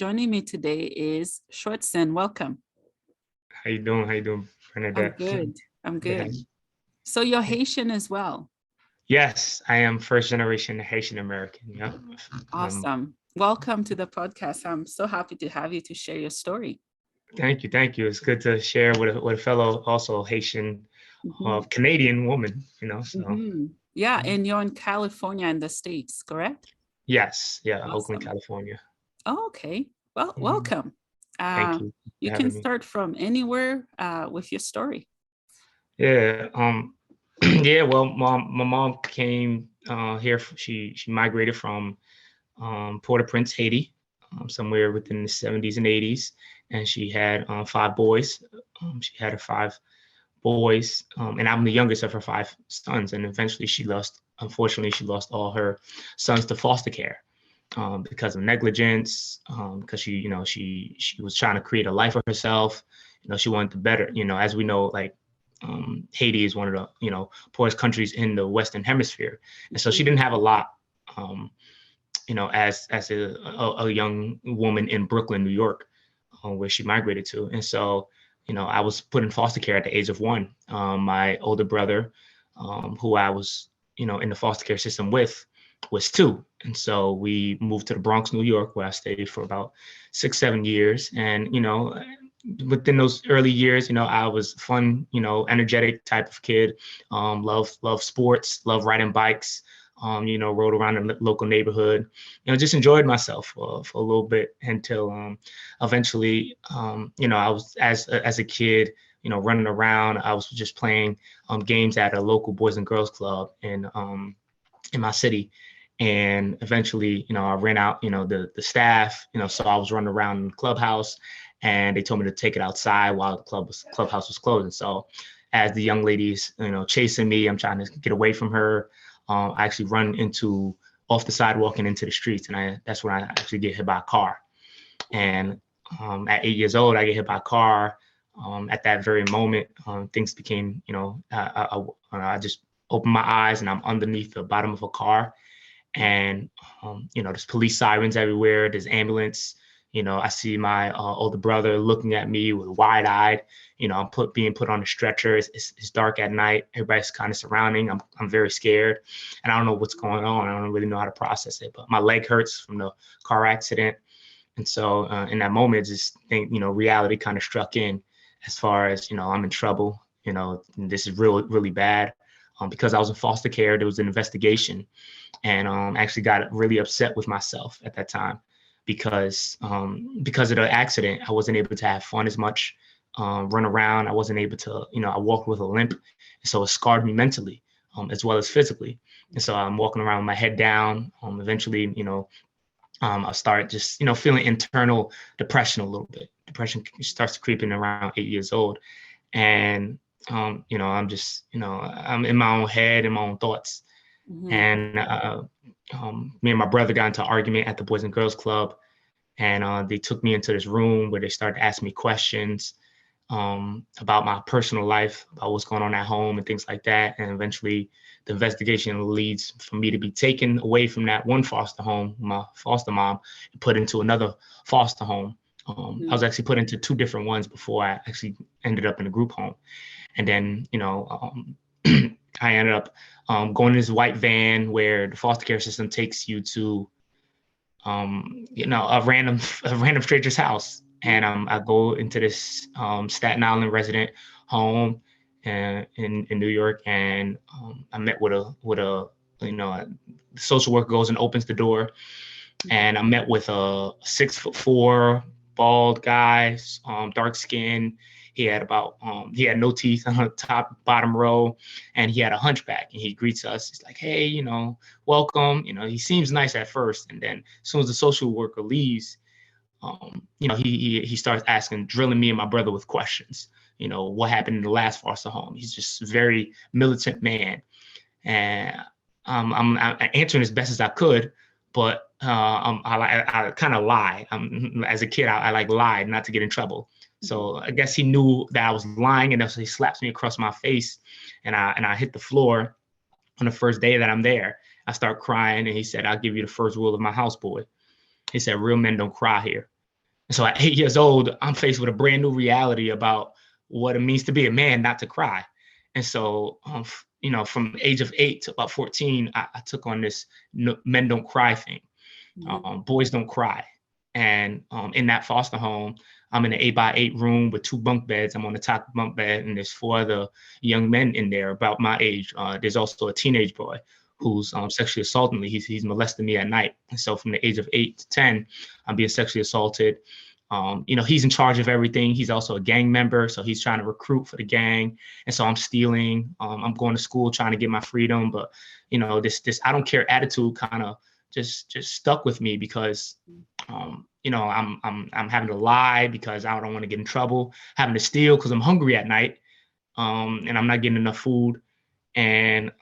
Joining me today is Schwartzen. Welcome. How you doing? How you doing, I'm Bernadette? good. I'm good. Yes. So you're Haitian as well. Yes, I am first generation Haitian American. Yeah. Awesome. Welcome to the podcast. I'm so happy to have you to share your story. Thank you, thank you. It's good to share with a fellow also Haitian Mhm, Canadian woman. So mhm. Yeah, and you're in California in the States, correct? yes, yeah, Oakland, Awesome. California. Oh, okay. Well, Mhm. welcome. Thank Uh, you you for can having me. start from anywhere with your story. Yeah. Yeah. Well, my mom came here. She migrated from Port-au-Prince, Haiti, somewhere within the 70s and 80s, and she had five boys. She had her five boys, and I'm the youngest of her five sons. And eventually, unfortunately, she lost all her sons to foster care because of negligence. Because she was trying to create a life for herself. She wanted to better. As we know, like Haiti is one of the poorest countries in the Western Hemisphere, and so she didn't have a lot. Um, as a young woman in Brooklyn, New York, where she migrated to. And so, I was put in foster care at the age of 1. My older brother, who I was, in the foster care system with, was 2. And so we moved to the Bronx, New York, where I stayed for about 6, 7 years. And, within those early years, I was fun, energetic type of kid, love sports, love riding bikes, rode around the local neighborhood, just enjoyed myself for a little bit until eventually, I was as a kid, running around. I was just playing games at a local Boys and Girls Club in my city. And eventually, I ran out, the staff, so I was running around in the clubhouse, and they told me to take it outside while the clubhouse was closing. So as the young ladies, chasing me, I'm trying to get away from her. I actually run off the sidewalk and into the streets, and that's when I actually get hit by a car. And at 8 years old, I get hit by a car. At that very moment, things became, I just opened my eyes and I'm underneath the bottom of a car. And, there's police sirens everywhere. There's ambulance. I see my older brother looking at me with wide eyed. I'm being put on a stretcher. It's dark at night. Everybody's kind of surrounding. I'm very scared, and I don't know what's going on. I don't really know how to process it. But my leg hurts from the car accident, and so in that moment, reality kind of struck in, as far as I'm in trouble. And this is really bad. Because I was in foster care, there was an investigation, and actually got really upset with myself at that time because of the accident. I wasn't able to have fun as much, run around. I wasn't able to, I walked with a limp, so it scarred me mentally, as well as physically. And so I'm walking around with my head down. Eventually, I start just, feeling internal depression a little bit. Depression starts creeping around 8 years old, and I'm just, I'm in my own head and my own thoughts. Mhm. And me and my brother got into an argument at the Boys and Girls Club, and they took me into this room where they started asking me questions about my personal life, about what's going on at home and things like that. And eventually, the investigation leads for me to be taken away from that one foster home, my foster mom, and put into another foster home. I was actually put into 2 different ones before I actually ended up in a group home. And then, I ended up going in this white van where the foster care system takes you to, a random stranger's house. And I go into this Staten Island resident home in New York, and I met with a social worker goes and opens the door, and I met with a 6'4" bald guy, dark skin. He had no teeth on the top bottom row, and he had a hunchback. And he greets us. He's like, "Hey, welcome." He seems nice at first, and then as soon as the social worker leaves, he starts drilling me and my brother with questions. What happened in the last foster home? He's just a very militant man, and I'm answering as best as I could, but I kind of lie. As a kid, I like lied not to get in trouble. So I guess he knew that I was lying, and so he slaps me across my face, and I hit the floor on the first day that I'm there. I start crying, and he said, "I'll give you the first rule of my houseboy." He said, "Real men don't cry here." And so at 8 years old, I'm faced with a brand new reality about what it means to be a man, not to cry. And so, from the age of 8 to about 14, I took on this men don't cry thing. Boys don't cry. And in that foster home, I'm in an 8x8 room with 2 bunk beds. I'm on the top bunk bed, and there's 4 other young men in there about my age. There's also a teenage boy who's sexually assaulting me. He's molesting me at night. And so from the age of 8 to 10, I'm being sexually assaulted. He's in charge of everything. He's also a gang member, so he's trying to recruit for the gang. And so I'm stealing. I'm going to school trying to get my freedom, but this I don't care attitude kind of just stuck with me because I'm having to lie because I don't want to get in trouble, having to steal because I'm hungry at night, and I'm not getting enough food. And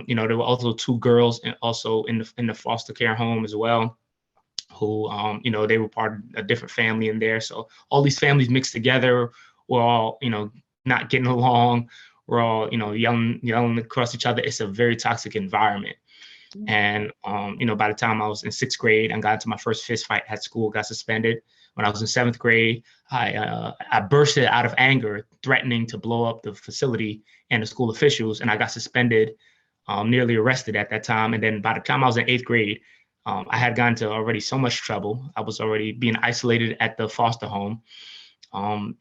there were also 2 girls and also in the foster care home as well, who they were part of a different family in there. So all these families mixed together. We're all not getting along. We're all yelling across each other. It's a very toxic environment. And by the time I was in 6th grade, I got into my first fist fight at school, got suspended. When I was in 7th grade, I bursted out of anger, threatening to blow up the facility and the school officials, and I got suspended, nearly arrested at that time. And then by the time I was in 8th grade, I had gotten to already so much trouble. I was already being isolated at the foster home,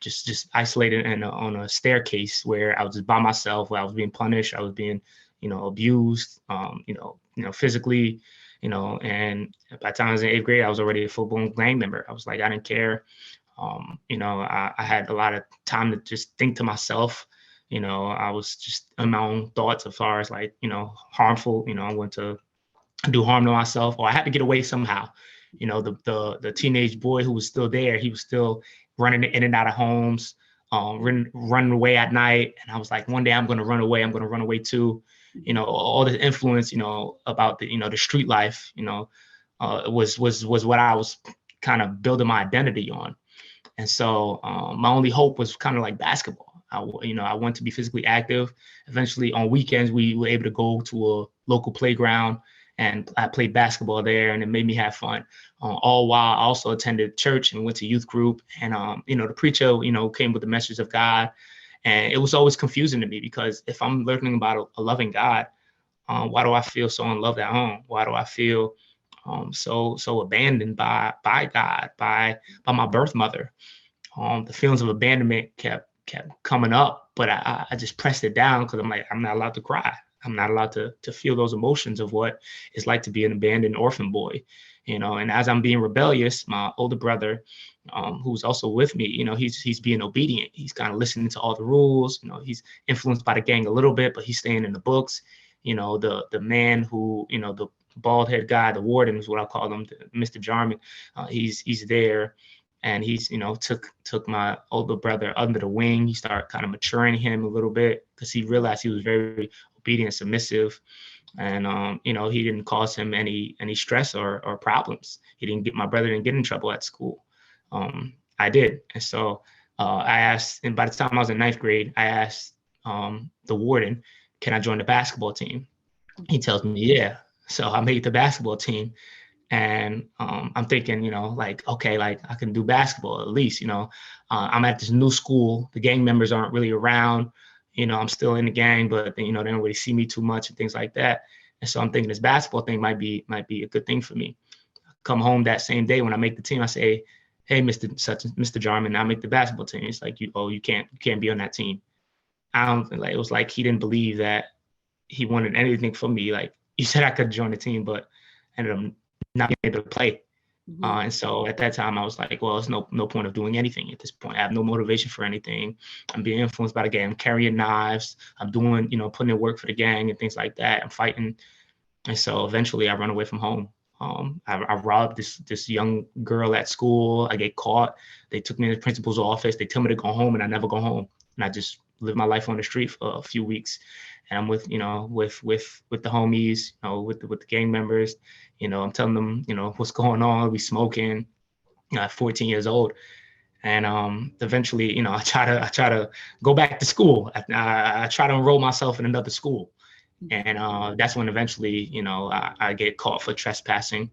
just isolated on a staircase where I was just by myself, where I was being punished. I was being abused, physically, and by the time I was in 8th grade, I was already a full-blown gang member. I was like, I didn't care. I had a lot of time to just think to myself. I was just in my own thoughts as far as like, harmful, I went to do harm to myself, or I had to get away somehow. The teenage boy who was still there, he was still running in and out of homes, running away at night. And I was like, one day I'm going to run away. I'm going to run away too. All the influence, about the street life, was what I was kind of building my identity on. And so my only hope was kind of like basketball. I wanted to be physically active. Eventually on weekends, we were able to go to a local playground, and I played basketball there, and it made me have fun. All while I also attended church and went to youth group. And, the preacher, came with the message of God. And it was always confusing to me because if I'm learning about a loving God, why do I feel so unloved at home? Why do I feel so abandoned by God, by my birth mother? The feelings of abandonment kept coming up, but I just pressed it down because I'm like, I'm not allowed to cry. I'm not allowed to feel those emotions of what it's like to be an abandoned orphan boy, and as I'm being rebellious, my older brother, who's also with me, he's being obedient. He's kind of listening to all the rules. He's influenced by the gang a little bit, but he's staying in the books. The man who, the bald head guy, the warden is what I call him, Mr. Jarman. He's there. And he's, took my older brother under the wing. He started kind of maturing him a little bit because he realized he was very obedient, submissive. And, he didn't cause him any stress or problems. My brother didn't get in trouble at school. I did. And so I asked, and by the time I was in 9th grade, I asked the warden, can I join the basketball team? He tells me, yeah. So I made the basketball team. And I'm thinking, okay, like I can do basketball at least, I'm at this new school. The gang members aren't really around. I'm still in the gang, but they don't really see me too much and things like that. And so I'm thinking this basketball thing might be a good thing for me. Come home that same day when I make the team, I say, hey, Mr. Jarman, I make the basketball team. It's like, you can't be on that team. I don't think, like, it was like he didn't believe that he wanted anything from me. Like, you said I could join the team, but I ended up not being able to play. Mm-hmm. And so at that time I was like, well, there's no point of doing anything at this point. I have no motivation for anything. I'm being influenced by the gang. I'm carrying knives. I'm doing, putting in work for the gang and things like that. I'm fighting. And so eventually I run away from home. I robbed this young girl at school. I get caught. They took me to the principal's office. They tell me to go home, and I never go home. And I just live my life on the street for a few weeks. And I'm with the homies, with the gang members. I'm telling them, what's going on. We smoking. 14 years old. And eventually, I try to go back to school. I try to enroll myself in another school. And that's when eventually, I get caught for trespassing.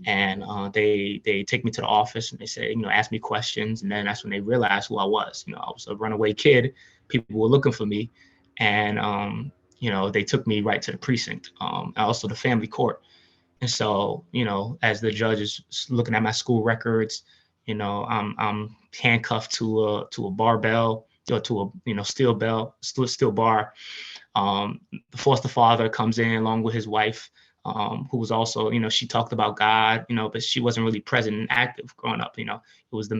And they take me to the office and they say, ask me questions. And then that's when they realized who I was. I was a runaway kid. People were looking for me. And, they took me right to the precinct, also the family court. And so, as the judge is looking at my school records, I'm handcuffed to a barbell or to a, steel bar. The foster father comes in along with his wife, who was also, she talked about God, but she wasn't really present and active growing up. It was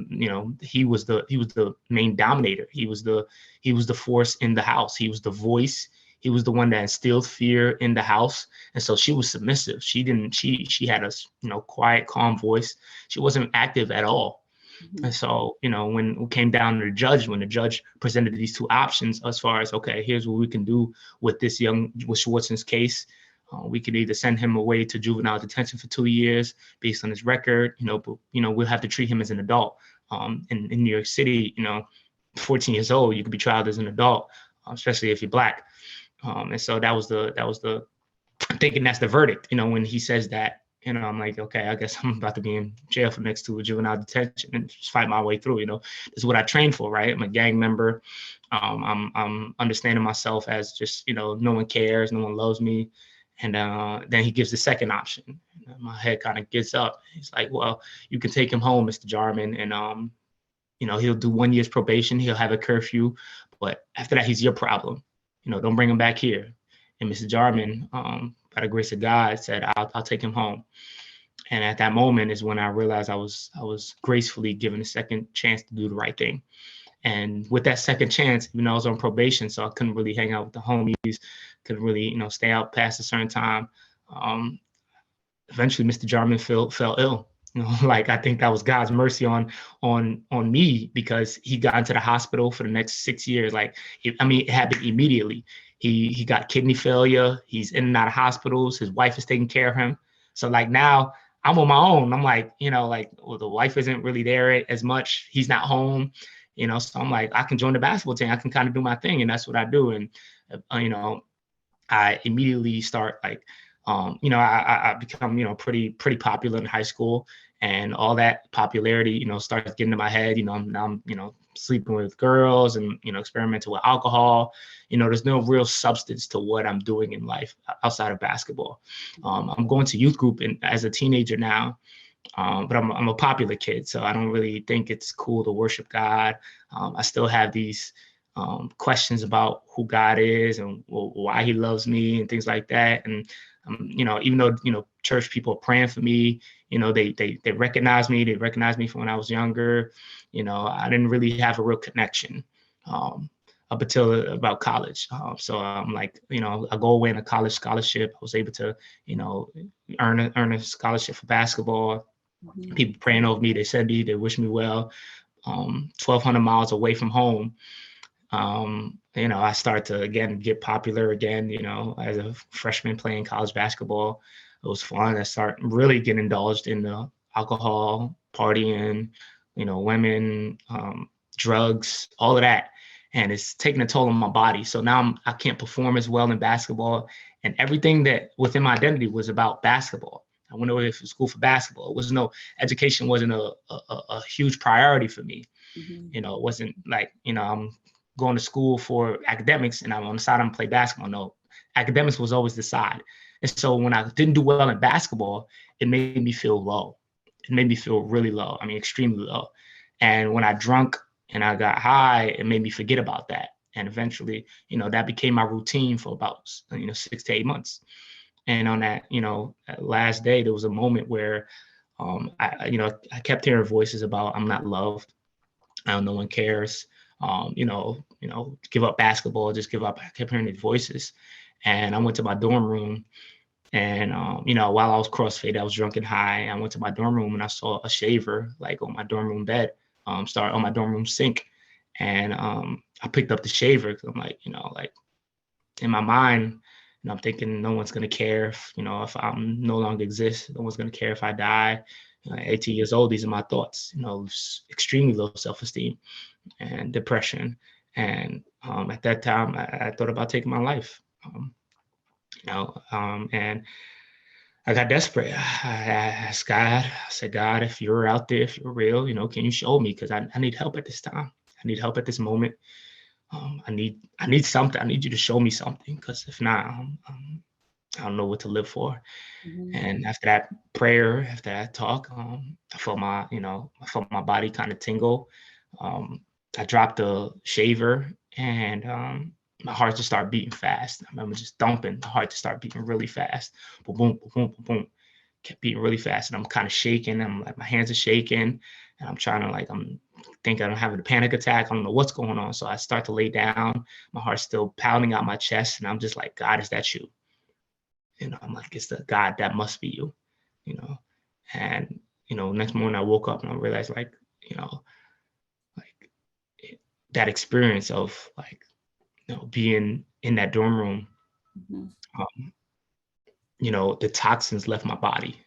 he was the main dominator. He was the force in the house. He was the voice. He was the one that instilled fear in the house. And so she was submissive. She had a, quiet, calm voice. She wasn't active at all. And so, when it came down to the judge, when the judge presented these two options as far as, okay, here's what we can do with with Schwartzen's case. We could either send him away to juvenile detention for 2 years based on his record, but, we'll have to treat him as an adult. In New York City, 14 years old, you could be tried as an adult, especially if you're Black. And so that was the I'm thinking that's the verdict, when he says that. I'm like, okay, I guess I'm about to be in jail for next to a juvenile detention and just fight my way through. This is what I trained for, right? I'm a gang member. I'm understanding myself as just, no one cares, no one loves me. And then he gives the second option. My head kind of gets up. He's like, well, you can take him home, Mr. Jarman, and he'll do 1 year's probation. He'll have a curfew, but after that, he's your problem. Don't bring him back here. And Mr. Jarman, by the grace of God, said, I'll take him home. And at that moment is when I realized I was gracefully given a second chance to do the right thing. And with that second chance, I was on probation, so I couldn't really hang out with the homies, couldn't really, stay out past a certain time. Eventually, Mr. Jarman fell ill. Like I think that was God's mercy on me, because he got into the hospital for the next 6 years. It happened immediately. He got kidney failure. He's in and out of hospitals. His wife is taking care of him. So now I'm on my own. I'm like, well, the wife isn't really there as much. He's not home, so I'm like, I can join the basketball team. I can kind of do my thing. And that's what I do. And, I immediately start I become, pretty popular in high school, and all that popularity, starts getting to my head. I'm sleeping with girls and, experimenting with alcohol. There's no real substance to what I'm doing in life outside of basketball. I'm going to youth group as a teenager now, but I'm a popular kid, so I don't really think it's cool to worship God. I still have these questions about who God is and why he loves me and things like that. And, even though, church people are praying for me, they recognize me. They recognize me from when I was younger. I didn't really have a real connection up until about college. So I'm like, I go away in a college scholarship. I was able to, earn a scholarship for basketball. People praying over me. They said they wish me well. 1,200 miles away from home. I start to again get popular again, as a freshman playing college basketball. It was fun. I start really getting indulged in the alcohol, partying, women, drugs, all of that. And it's taking a toll on my body. So now I can't perform as well in basketball, and everything that within my identity was about basketball. I went away to school for basketball. Education wasn't a huge priority for me. It wasn't like, I'm going to school for academics and I'm on the side, I'm play basketball. No, academics was always the side. And so when I didn't do well in basketball, it made me feel low. It made me feel really low. Extremely low. And when I drunk and I got high, it made me forget about that. And eventually, that became my routine for about, 6 to 8 months. And on that, that last day, there was a moment where, I kept hearing voices about, I'm not loved. No one cares. Give up basketball, just give up. I kept hearing these voices. And I went to my dorm room, and, while I was crossfaded, I was drunk and high. I went to my dorm room and I saw a shaver on my dorm room bed, start on my dorm room sink. And I picked up the shaver because I'm like, in my mind, I'm thinking no one's going to care if I'm no longer exist. No one's going to care if I die. 18 years old, these are my thoughts, extremely low self-esteem and depression. And at that time, I thought about taking my life. And I got desperate. I asked God, I said, God, if you're out there, if you're real, can you show me? Because I need help at this time. I need help at this moment. I need something. I need you to show me something. Because if not, I don't know what to live for. Mhm. And after that prayer, after that talk, I felt my body kind of tingle. Um, I dropped the shaver, and my heart just started beating fast. I remember just dumping. The heart just started beating really fast. Boom, boom, boom, boom, boom, boom. Kept beating really fast, and I'm kind of shaking. I'm like, my hands are shaking, and I'm trying to I'm thinking I'm having a panic attack. I don't know what's going on. So I start to lay down. My heart's still pounding out my chest, and I'm just like, God, is that you? I'm like, it's the God, that must be you, you know. And next morning I woke up and I realized, like that experience of being in that dorm room, Mhm. um, the toxins left my body.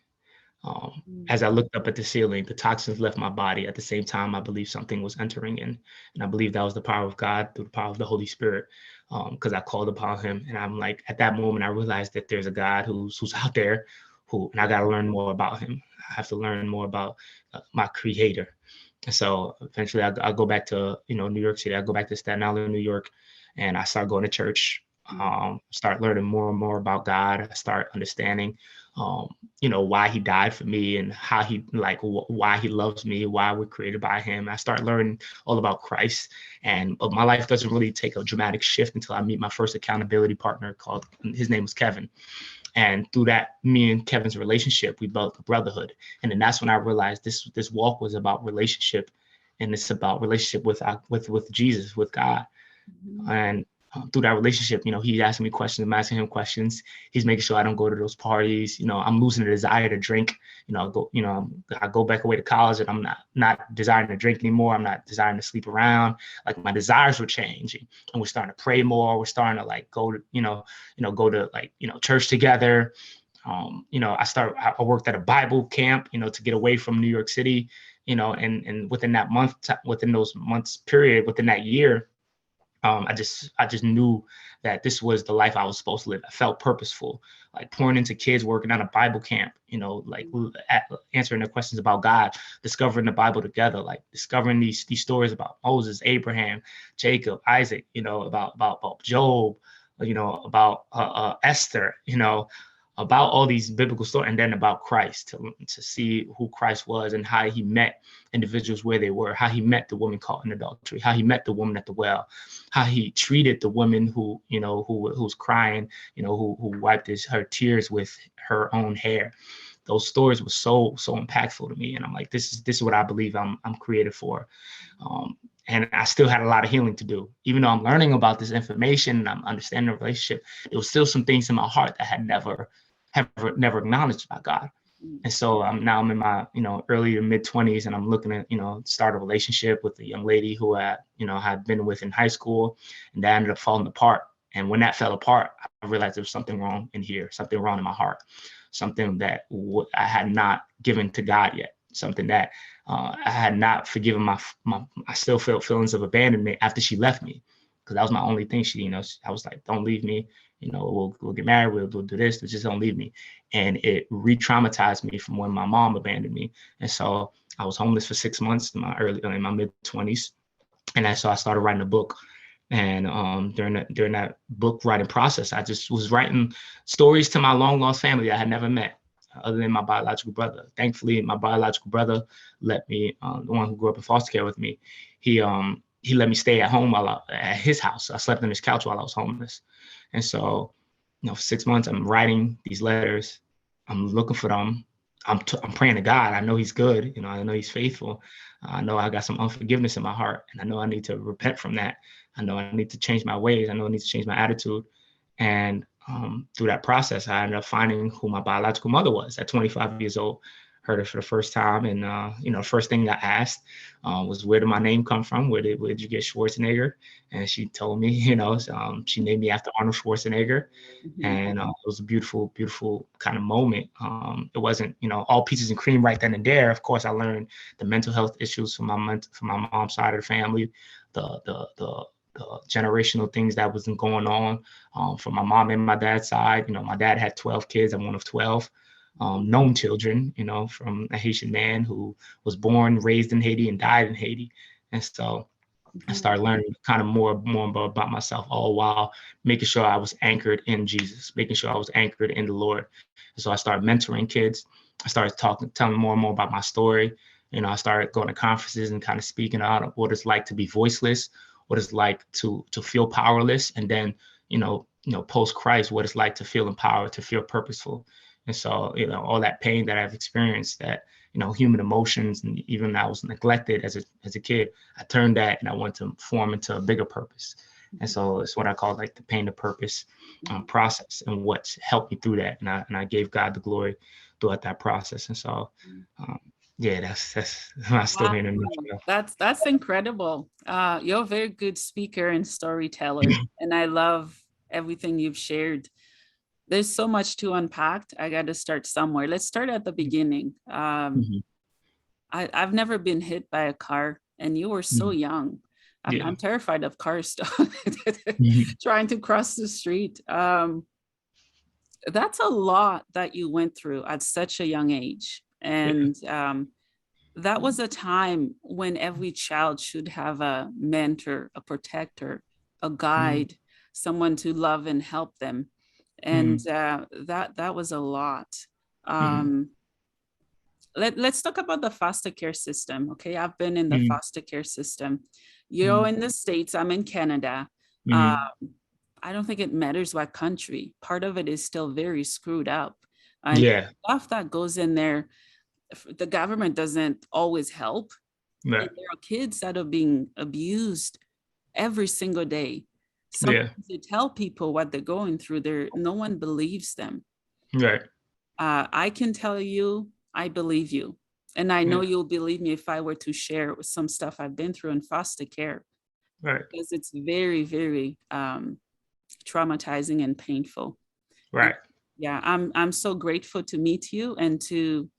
Mhm. As I looked up at the ceiling, the toxins left my body. At the same time, I believe something was entering in, and I believe that was the power of God through the power of the Holy Spirit, because I called upon Him, and I'm like, at that moment, I realized that there's a God who's out there, and I got to learn more about Him. I have to learn more about my Creator. And so eventually, I go back to New York City. I go back to Staten Island, New York, and I start going to church. Start learning more and more about God. I start understanding why He died for me, and how He why He loves me, why we're created by Him. I start learning all about Christ, and my life doesn't really take a dramatic shift until I meet my first accountability partner. His name was Kevin. And through that, me and Kevin's relationship, we built a brotherhood. And then that's when I realized this walk was about relationship, and it's about relationship with Jesus, with God. Mhm. And through that relationship, he's asking me questions, I'm asking him questions. He's making sure I don't go to those parties. I'm losing the desire to drink. I go back away to college, and I'm not desiring to drink anymore. I'm not desiring to sleep around. Like, my desires were changing, and we're starting to pray more. We're starting to go to go to church together. I worked at a Bible camp, to get away from New York City. And within those months period, within that year, I just knew that this was the life I was supposed to live. I felt purposeful, like pouring into kids, working at a Bible camp, answering their questions about God, discovering the Bible together, like discovering these stories about Moses, Abraham, Jacob, Isaac, about Job, about Esther, about all these biblical stories, and then about Christ, to see who Christ was and how He met individuals where they were, how He met the woman caught in adultery, how He met the woman at the well, how He treated the woman who's crying, who wiped her tears with her own hair. Those stories were so impactful to me, and I'm like, this is what I believe I'm created for. And I still had a lot of healing to do. Even though I'm learning about this information and I'm understanding the relationship, there was still some things in my heart that had never acknowledged by God. And so I'm in my early to mid 20s, and I'm looking at start a relationship with a young lady who had been with in high school, and that ended up falling apart. And when that fell apart, I realized there was something wrong in here, something wrong in my heart, something that I had not given to God yet, something that I had not forgiven my. I still felt feelings of abandonment after she left me, because that was my only thing. I was like, don't leave me. We'll get married. We'll do this. Just don't leave me. And it re-traumatized me from when my mom abandoned me. And so I was homeless for 6 months in my mid 20s. And so I started writing a book. And during that book writing process, I just was writing stories to my long lost family I had never met, other than my biological brother. Thankfully, my biological brother let me, the one who grew up in foster care with me, he let me stay at home at his house. I slept on his couch while I was homeless. And so, for 6 months, I'm writing these letters. I'm looking for them. I'm praying to God. I know He's good. I know He's faithful. I know I got some unforgiveness in my heart, and I know I need to repent from that. I know I need to change my ways. I know I need to change my attitude. And through that process, I ended up finding who my biological mother was at 25 years old. Heard her for the first time, and the first thing I asked was, where did my name come from? Where did you get Schwarzenegger? And she told me, she named me after Arnold Schwarzenegger. Mhm. And it was a beautiful, beautiful kind of moment. It wasn't, all peaches and cream right then and there. Of course, I learned the mental health issues from my mom's side of the family, the generational things that wasn't going on from my mom and my dad's side. My dad had 12 kids. I'm one of 12. known children, from a Haitian man who was born, raised in Haiti, and died in Haiti. And so I started learning kind of more about myself, all while making sure I was anchored in Jesus, making sure I was anchored in the Lord. And so I started mentoring kids. I started telling more and more about my story. I started going to conferences and kind of speaking out what it's like to be voiceless, what it's like to feel powerless, and then, post Christ, what it's like to feel empowered, to feel purposeful. And so, all that pain that I've experienced, that, human emotions, and even I was neglected as a kid, I turned that and I wanted to form into a bigger purpose. And so it's what I call like the pain to purpose process, and what's helped me through that. And I gave God the glory throughout that process. And so, yeah, that's my story in a nutshell. That's incredible. You're a very good speaker and storyteller, and I love everything you've shared. There's so much to unpack. I got to start somewhere. Let's start at the beginning. I've never been hit by a car, and you were so young. I'm terrified of cars trying to cross the street. That's a lot that you went through at such a young age. And that was a time when every child should have a mentor, a protector, a guide, someone to love and help them. And that was a lot. Let's talk about the foster care system. Okay, I've been in the foster care system. You're in the States, I'm in Canada. I don't think it matters what country. Part of it is still very screwed up. And stuff that goes in there, the government doesn't always help. Right. And there are kids that are being abused every single day. Sometimes they tell people what they're going through. No one believes them. Right. I can tell you, I believe you. And I know you'll believe me if I were to share some stuff I've been through in foster care. Right. Because it's very, very traumatizing and painful. Right. And I'm so grateful to meet you and to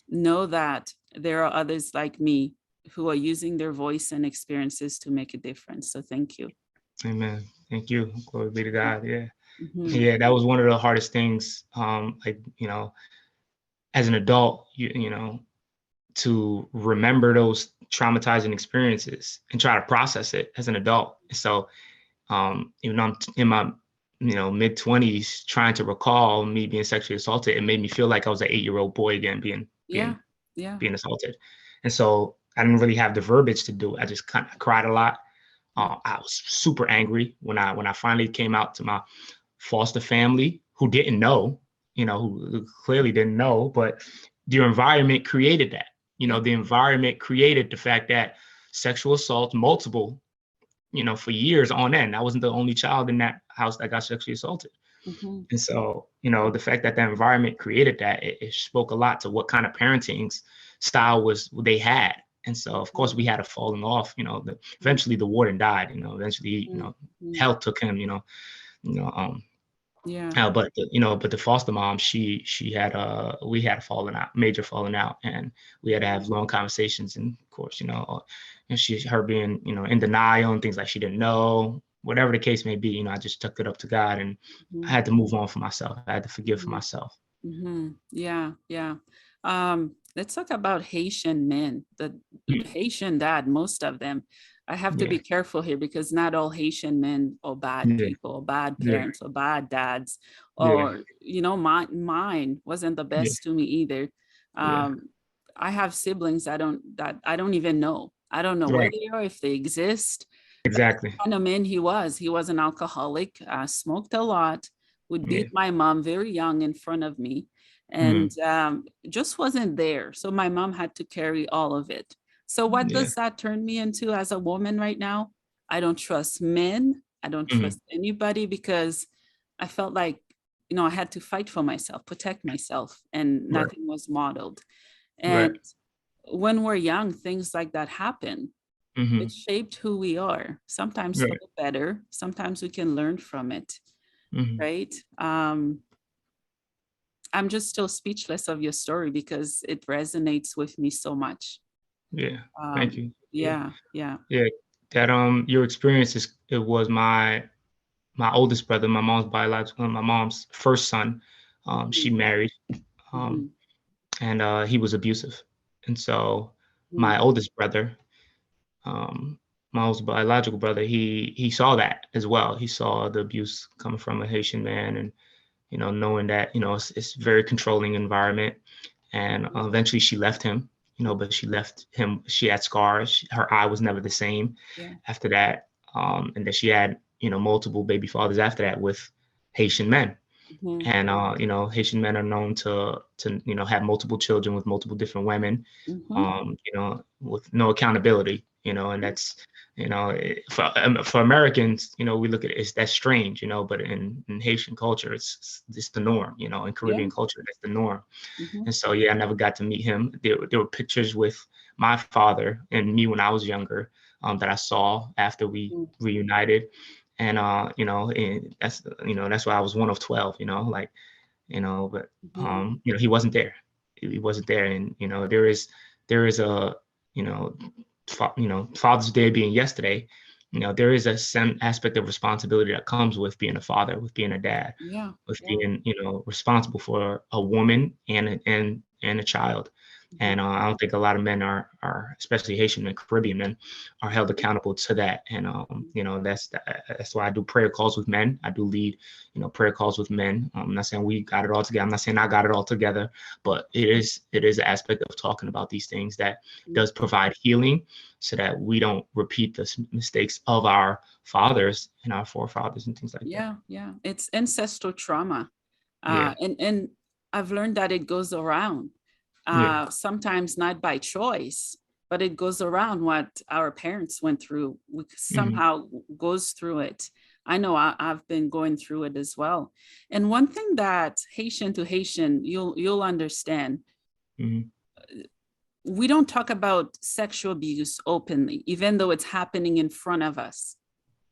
know that there are others like me who are using their voice and experiences to make a difference. So thank you. Amen. Thank you. Glory be to God. Yeah. Yeah, that was one of the hardest things. As an adult, to remember those traumatizing experiences and try to process it as an adult. So, even though I'm in my, mid-20s, trying to recall me being sexually assaulted, it made me feel like I was an 8-year-old boy again, being assaulted. And so I didn't really have the verbiage to do it. I just kind of cried a lot. I was super angry when I finally came out to my foster family, who didn't know, who clearly didn't know, but the environment created that. The environment created the fact that sexual assault, multiple, for years on end. I wasn't the only child in that house that got sexually assaulted. And so, the fact that the environment created that, it spoke a lot to what kind of parenting style they had. And so, of course, we had a falling off. Eventually the warden died. Eventually, health took him. But the foster mom, she had we had a major falling out, and we had to have long conversations. And of course, and her being in denial and things like she didn't know, whatever the case may be. I just took it up to God, and I had to move on for myself. I had to forgive for myself. Yeah. Let's talk about Haitian men, the Haitian dad, most of them. I have to be careful here because not all Haitian men are bad people, or bad parents, or bad dads, or, mine wasn't the best to me either. I have siblings that I don't even know. I don't know where they are, if they exist. Exactly. That's the kind of man he was. He was an alcoholic, smoked a lot, would beat my mom very young in front of me, and just wasn't there. So my mom had to carry all of it. So what does that turn me into as a woman right now? I don't trust men. I don't trust anybody, because I felt like, I had to fight for myself, protect myself, and nothing was modeled. And when we're young, things like that happen. It shaped who we are, sometimes for the better. Sometimes we can learn from it. Right. I'm just still speechless of your story because it resonates with me so much. Thank you. Yeah. That your experience it was my oldest brother, my mom's biological, my mom's first son. She married Mm-hmm. And he was abusive. And so Mm-hmm. my oldest brother, um, my oldest biological brother, he saw that as well. He saw the abuse coming from a Haitian man, and knowing that it's very controlling environment. And eventually she left him, but she left him. She had scars. Her eye was never the same Yeah. after that. And then she had multiple baby fathers after that with Haitian men. Mm-hmm. And Haitian men are known to have multiple children with multiple different women, Mm-hmm. with no accountability, and that's for Americans, we look at it as that's strange, but in Haitian culture, it's the norm, in Yeah. Caribbean culture, that's the norm. Mm-hmm. And so yeah, I never got to meet him. There were pictures with my father and me when I was younger, that I saw after we reunited. And and that's why I was one of 12, like, but Mm-hmm. he wasn't there. He wasn't there. And there is a, Father's Day being yesterday, there is some aspect of responsibility that comes with being a father, with being a dad, Yeah. with Yeah. being, responsible for a woman and a child. Mm-hmm. And I don't think a lot of men are, especially Haitian and Caribbean men, are held accountable to that. And that's why I do prayer calls with men. I do lead, prayer calls with men. I'm not saying we got it all together. I'm not saying I got it all together, but it is an aspect of talking about these things that does provide healing, so that we don't repeat the mistakes of our fathers and our forefathers and things like that. Yeah. Yeah. It's ancestral trauma. Yeah. And I've learned that it goes around, Yeah. sometimes not by choice, but it goes around what our parents went through. We somehow goes through it. I know I've been going through it as well. And one thing that Haitian to Haitian, you'll understand, we don't talk about sexual abuse openly, even though it's happening in front of us.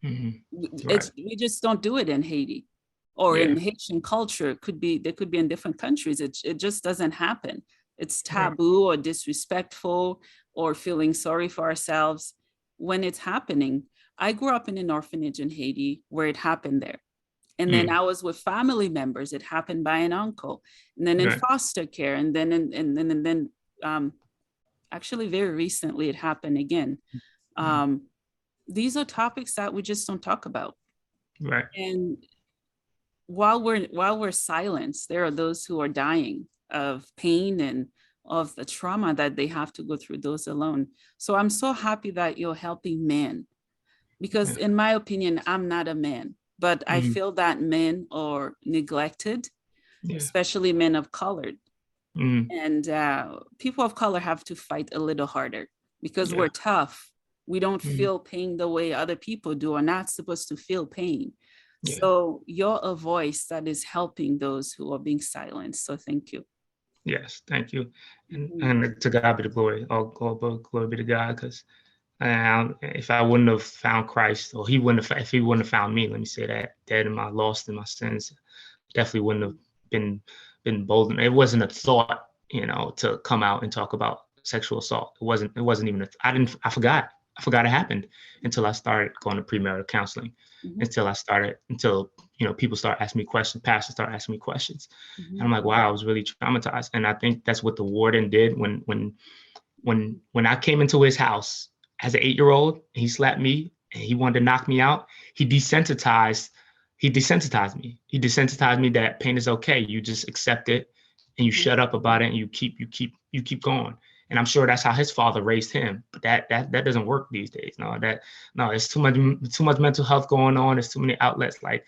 Right. We just don't do it in Haiti. Or Yeah. in Haitian culture, they could be in different countries. It just doesn't happen. It's taboo or disrespectful or feeling sorry for ourselves when it's happening. I grew up in an orphanage in Haiti where it happened there. And then I was with family members. It happened by an uncle, and then in foster care, and then actually very recently it happened again. These are topics that we just don't talk about. Right. And while we're silenced, there are those who are dying of pain and of the trauma that they have to go through, those alone. So I'm so happy that you're helping men, because in my opinion, I'm not a man, but I feel that men are neglected, especially men of color. And people of color have to fight a little harder because we're tough. We don't feel pain the way other people do. Are not supposed to feel pain. So you're a voice that is helping those who are being silenced. So thank you. Yes, thank you. And to God be the glory. All glory be to God, because if I wouldn't have found Christ, or if he wouldn't have found me, let me say that, dead in my lost in my sins, definitely wouldn't have been bold. It wasn't a thought, to come out and talk about sexual assault. It wasn't even I forgot it happened until I started going to premarital counseling, until people start asking me questions, pastors start asking me questions. And I'm like, wow, I was really traumatized. And I think that's what the warden did when I came into his house as an 8-year-old, he slapped me and he wanted to knock me out. He desensitized me. He desensitized me that pain is okay. You just accept it and you shut up about it, and you keep going. And I'm sure that's how his father raised him. But that doesn't work these days. No, it's too much mental health going on. There's too many outlets. Like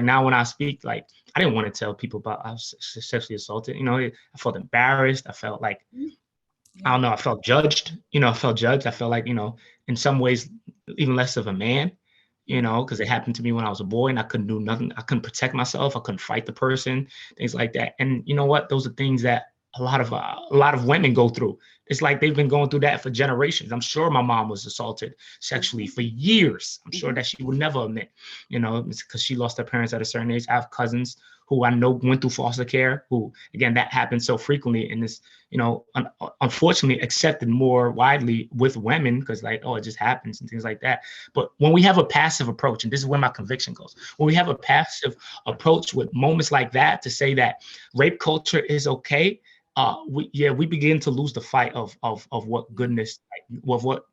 now when I speak, like, I didn't want to tell people about I was sexually assaulted. I felt embarrassed. I felt like, I don't know, I felt judged. I felt like, in some ways, even less of a man, because it happened to me when I was a boy and I couldn't do nothing. I couldn't protect myself. I couldn't fight the person, things like that. And you know what? Those are things that a lot of women go through. It's like they've been going through that for generations. I'm sure my mom was assaulted sexually for years. I'm sure that she would never admit, because she lost her parents at a certain age. I have cousins who I know went through foster care, who, again, that happens so frequently and is, unfortunately accepted more widely with women because like, oh, it just happens and things like that. But when we have a passive approach, and this is where my conviction goes, when we have a passive approach with moments like that to say that rape culture is okay, we begin to lose the fight of what goodness, of what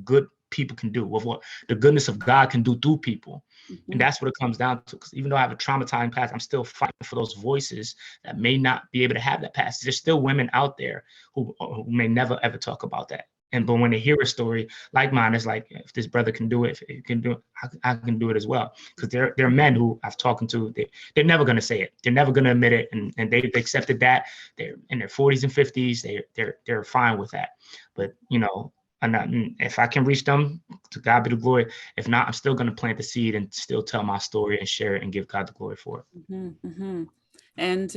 good people can do, of what the goodness of God can do through people. And that's what it comes down to. Because even though I have a traumatizing past, I'm still fighting for those voices that may not be able to have that past. There's still women out there who may never ever talk about that. But when they hear a story like mine, it's like, if this brother can do it, if he can do it, I can do it as well. Because there are men who I've talked to, they're never going to say it. They're never going to admit it. And they've accepted that. They're in their 40s and 50s. They're fine with that. But, if I can reach them, to God be the glory. If not, I'm still going to plant the seed and still tell my story and share it and give God the glory for it. And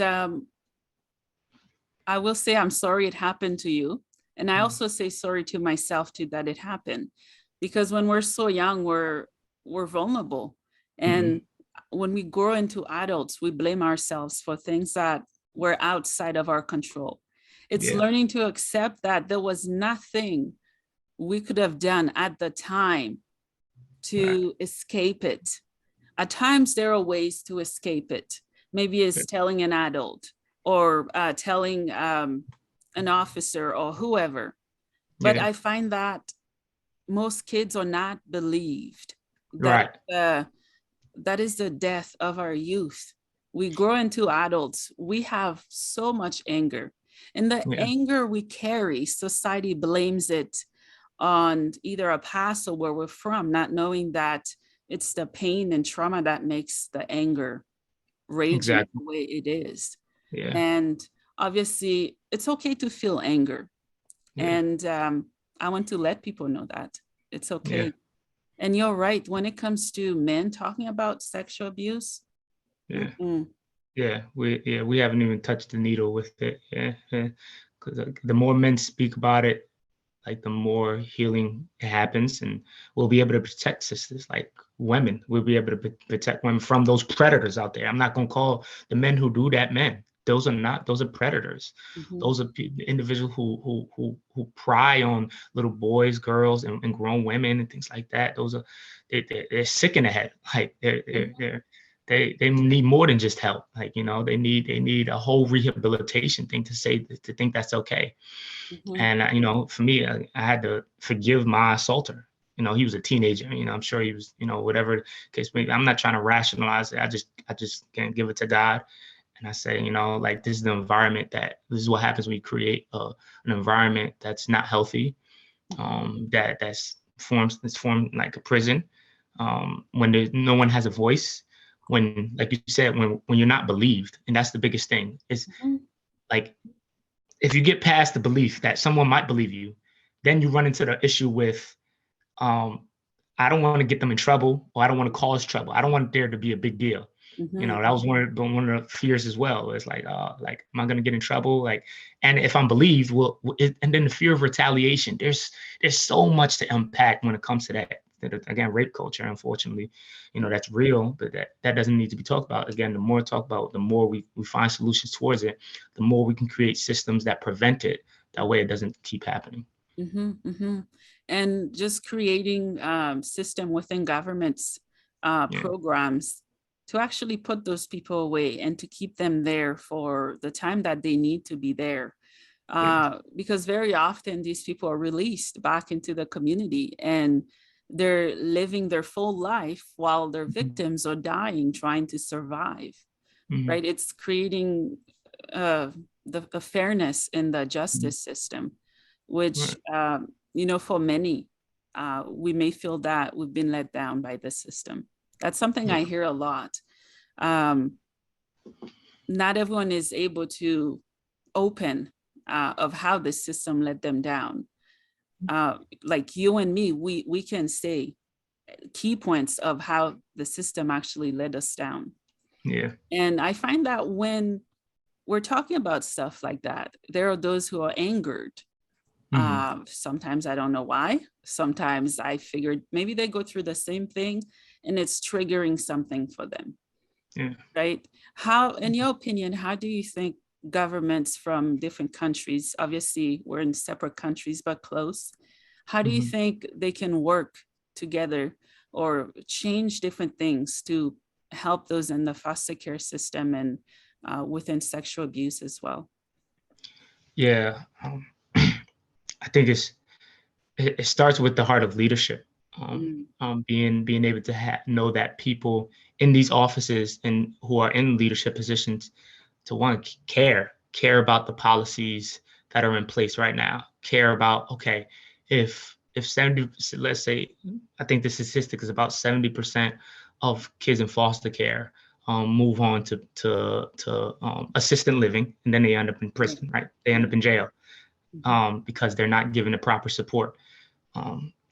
I will say, I'm sorry it happened to you. And I also say sorry to myself too, that it happened, because when we're so young, we're vulnerable. And when we grow into adults, we blame ourselves for things that were outside of our control. It's learning to accept that there was nothing we could have done at the time to escape it. At times, there are ways to escape it. Maybe it's telling an adult or telling an officer or whoever. But I find that most kids are not believed. That is the death of our youth. We grow into adults. We have so much anger. And the anger we carry, society blames it on either a past or where we're from, not knowing that it's the pain and trauma that makes the anger rage the way it is. And obviously, it's okay to feel anger. And I want to let people know that it's okay. And you're right, when it comes to men talking about sexual abuse. We haven't even touched the needle with it. Because the more men speak about it, like the more healing happens, and we'll be able to protect sisters like women. We'll be able to protect women from those predators out there. I'm not going to call the men who do that men. Those are predators. Those are individuals who pry on little boys, girls, and grown women and things like that. Those are they're sick in the head. Like they need more than just help. Like, they need a whole rehabilitation thing to think that's okay. And, for me, I had to forgive my assaulter. He was a teenager, I'm sure he was, whatever case. I'm not trying to rationalize it. I just can't give it to God. And I say, like, this is the environment this is what happens when you create an environment that's not healthy, that's formed like a prison, when no one has a voice, when, like you said, when you're not believed. And that's the biggest thing is like, if you get past the belief that someone might believe you, then you run into the issue with, I don't want to get them in trouble, or I don't want to cause trouble. I don't want there to be a big deal. That was one of the fears as well. It's like, am I going to get in trouble? Like, and if I'm believed, and then the fear of retaliation. There's so much to unpack when it comes to that. Again, rape culture, unfortunately, that's real, but that doesn't need to be talked about. Again, the more talk about, the more we find solutions towards it, the more we can create systems that prevent it. That way it doesn't keep happening. And just creating system within governments, programs to actually put those people away and to keep them there for the time that they need to be there. Because very often these people are released back into the community and they're living their full life while their victims are dying, trying to survive, right? It's creating the fairness in the justice system, which, for many, we may feel that we've been let down by the system. That's something I hear a lot. Not everyone is able to open of how the system let them down. Like you and me, we can say key points of how the system actually let us down. And I find that when we're talking about stuff like that, there are those who are angered. Sometimes I don't know why. Sometimes I figured maybe they go through the same thing and it's triggering something for them. Yeah. right? How, in your opinion, how do you think governments from different countries, obviously we're in separate countries, but close, how do you think they can work together or change different things to help those in the foster care system and within sexual abuse as well? Yeah. I think it starts with the heart of leadership. Mm, Being able to know that people in these offices and who are in leadership positions to want to care about the policies that are in place right now, care about, okay, if 70, let's say, I think the statistic is about 70% of kids in foster care move on to assistant living, and then they end up in right, prison, right? They end right. up in jail Mhm, because they're not given the proper support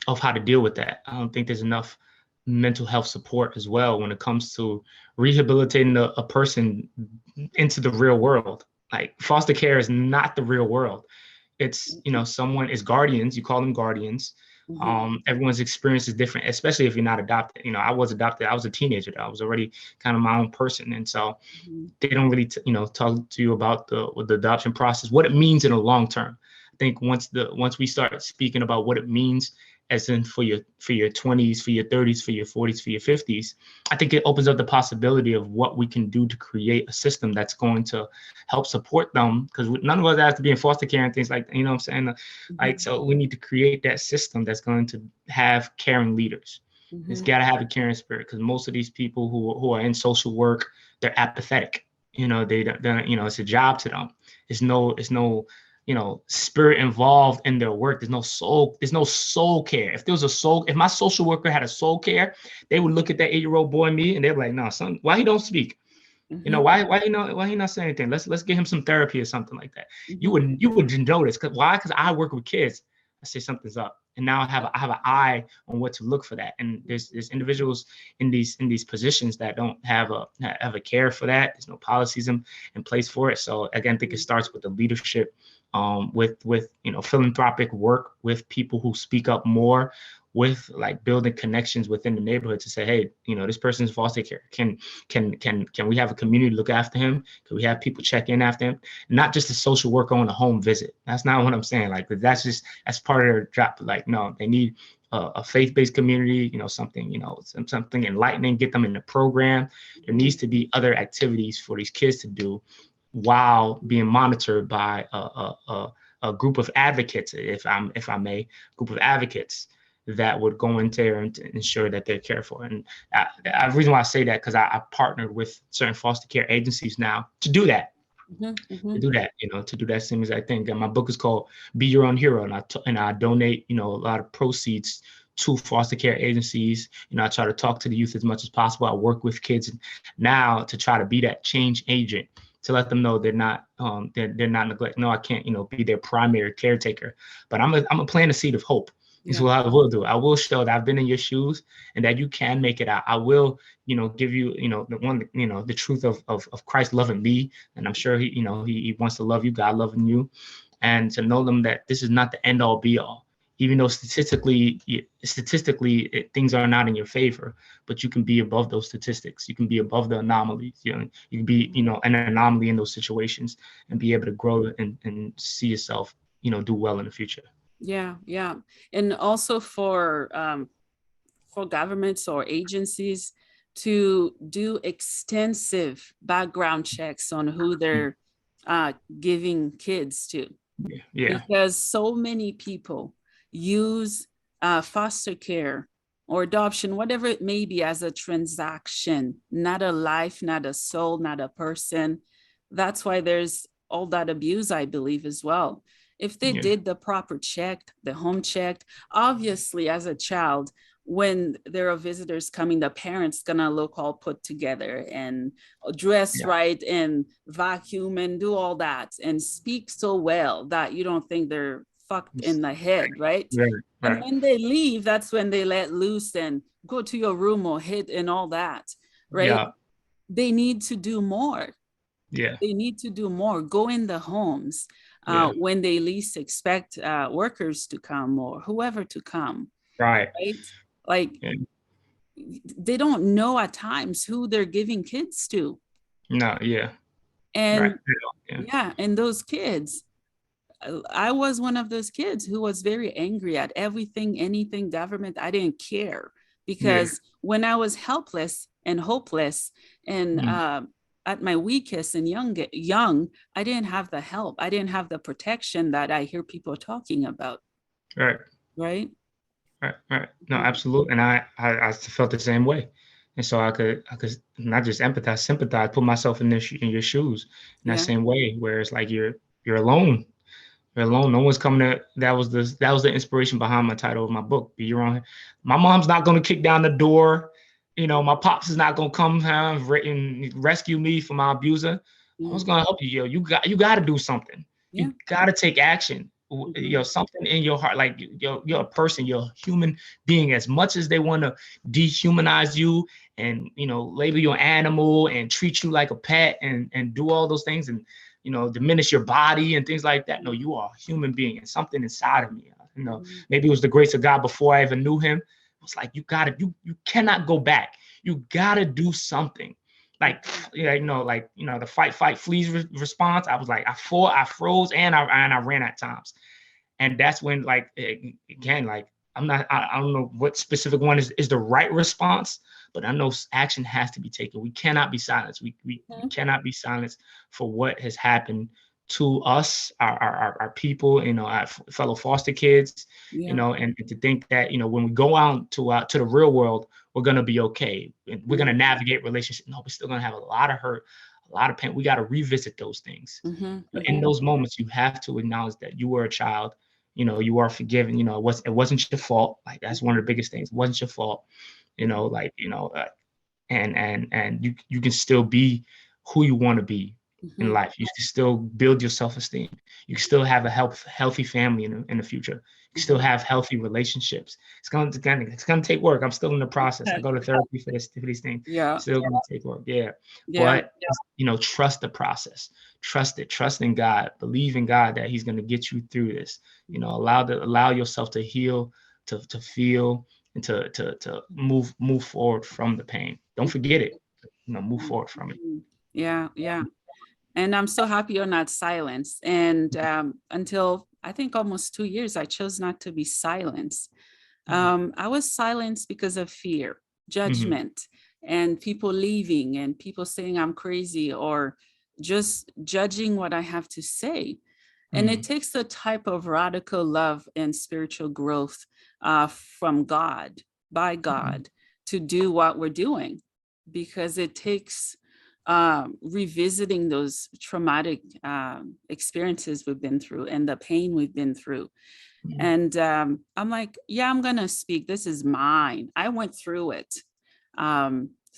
of how to deal with that. I don't think there's enough mental health support as well when it comes to rehabilitating a person into the real world. Like foster care is not the real world. It's, someone is guardians, you call them guardians. mhm, Everyone's experience is different, especially if you're not adopted. I was adopted. I was a teenager. I was already kind of my own person. And so mhm, they don't really, talk to you about the adoption process, what it means in the long term. I think once we start speaking about what it means, as in for your 20s, for your 30s, for your 40s, for your 50s, I think it opens up the possibility of what we can do to create a system that's going to help support them, because none of us have to be in foster care and things like that, you know what I'm saying? Like, mhm, so we need to create that system that's going to have caring leaders. It's mhm. got to have a caring spirit, because most of these people who are in social work, they're apathetic. They don't, it's a job to them. It's no spirit involved in their work. There's no soul care. If my social worker had a soul care, they would look at that 8-year-old boy, me, and they're like, no, son, why he don't speak? Mhm, Why he not saying anything? Let's get him some therapy or something like that. You mhm, would you would notice. Why? Because I work with kids. I say something's up, and now I have an eye on what to look for that. And there's individuals in these positions that don't have a care for that. There's no policies in place for it. So again, I think it mhm, starts with the leadership, with philanthropic work with people who speak up more, with like building connections within the neighborhood to say, hey, this person's foster care. Can we have a community look after him? Can we have people check in after him? Not just a social worker on a home visit. That's not what I'm saying. Like that's part of their job. Like, no, they need a faith-based community, something enlightening, get them in the program. There mhm. needs to be other activities for these kids to do while being monitored by a group of advocates, if I may, group of advocates that would go in there and ensure that they're cared for. And the reason why I say that, because I partnered with certain foster care agencies now to do that, Mhm, to mhm, do that, to do that same exact thing. And my book is called Be Your Own Hero, and I donate, a lot of proceeds to foster care agencies. I try to talk to the youth as much as possible. I work with kids now to try to be that change agent, to let them know they're not neglect. No, I can't, be their primary caretaker, but I'm a plant a seed of hope. Is yeah. what I will do. I will show that I've been in your shoes and that you can make it out. I will, give you, the truth of Christ loving me. And I'm sure he wants to love you, God loving you, and to know them that this is not the end all be all. Even though statistically, things are not in your favor, but you can be above those statistics. You can be above the anomalies. You can be, an anomaly in those situations and be able to grow and see yourself, do well in the future. Yeah, yeah. And also for governments or agencies to do extensive background checks on who they're uh, giving kids to, Yeah, yeah, because so many people use foster care or adoption, whatever it may be, as a transaction, not a life, not a soul, not a person. That's why there's all that abuse, I believe, as well. If they yeah, did the proper check, the home check, obviously, as a child, when there are visitors coming, the parents gonna look all put together and dress yeah, right and vacuum and do all that and speak so well that you don't think they're fucked in the head, right? right, And right. when they leave, that's when they let loose and go to your room or hit and all that, right? Yeah, They need to do more. yeah, They need to do more. Go in the homes yeah, when they least expect workers to come or whoever to come, right. right? Like, Yeah, they don't know at times who they're giving kids to. No, yeah. Right. And Yeah. yeah, and those kids, I was one of those kids who was very angry at everything, anything government. I didn't care Yeah. because when I was helpless and hopeless and at my weakest and young, I didn't have the help. I didn't have the protection that I hear people talking about. Right. Right. Right. No, Mhm. absolutely. And I felt the same way. And so I could not just empathize, sympathize, put myself in in your shoes in that Yeah. same way, where it's like you're alone. You're alone. No one's coming to that was the inspiration behind my title of my book. Be your own. My mom's not gonna kick down the door. You know, my pops is not gonna come and rescue me from my abuser. I was Mm. gonna help you, yo. You got to do something. Yeah. You got to take action. Mhm. Something in your heart, like you're a person, you're a human being. As much as they want to dehumanize you and label you an animal and treat you like a pet and do all those things and diminish your body and things like that. No, you are a human being and something inside of me. Mhm. Maybe it was the grace of God before I even knew him. It was like you cannot go back. You gotta do something. Like the fight, flees response. I was like, I fought, I froze, and I ran at times. And that's when, like, again, like I don't know what specific one is the right response, but I know action has to be taken. We cannot be silenced. We cannot be silenced for what has happened to us, our people, our fellow foster kids, Yeah. and to think that, when we go out to the real world, we're going to be okay. And we're going to navigate relationships. No, we're still going to have a lot of hurt, a lot of pain. We got to revisit those things. Mhm. But in those moments, you have to acknowledge that you were a child. You are forgiven. It wasn't your fault. Like, that's one of the biggest things. It wasn't your fault. And you can still be who you want to be in Mhm. life. You can still build your self-esteem. You can still have a healthy family in the future. You can still Mhm. have healthy relationships. It's gonna take work. I'm still in the process. I go to therapy for these things. Yeah. Still gonna take work. Yeah. Yeah. But trust the process. Trust it. Trust in God. Believe in God that He's gonna get you through this. Allow yourself to heal, to feel, and to move forward from the pain. Don't forget it. Move forward from it. Mhm. Yeah. Yeah. And I'm so happy you're not silenced. And until I think almost 2 years, I chose not to be silenced. I was silenced because of fear, Mm-hmm. judgment, and people leaving and people saying I'm crazy or just judging what I have to say. And Mm-hmm. it takes the type of radical love and spiritual growth from God, by Mm-hmm. God, to do what we're doing, because it takes revisiting those traumatic experiences we've been through and the pain we've been through. Mm-hmm. And I'm like, yeah, I'm going to speak. This is mine. I went through it.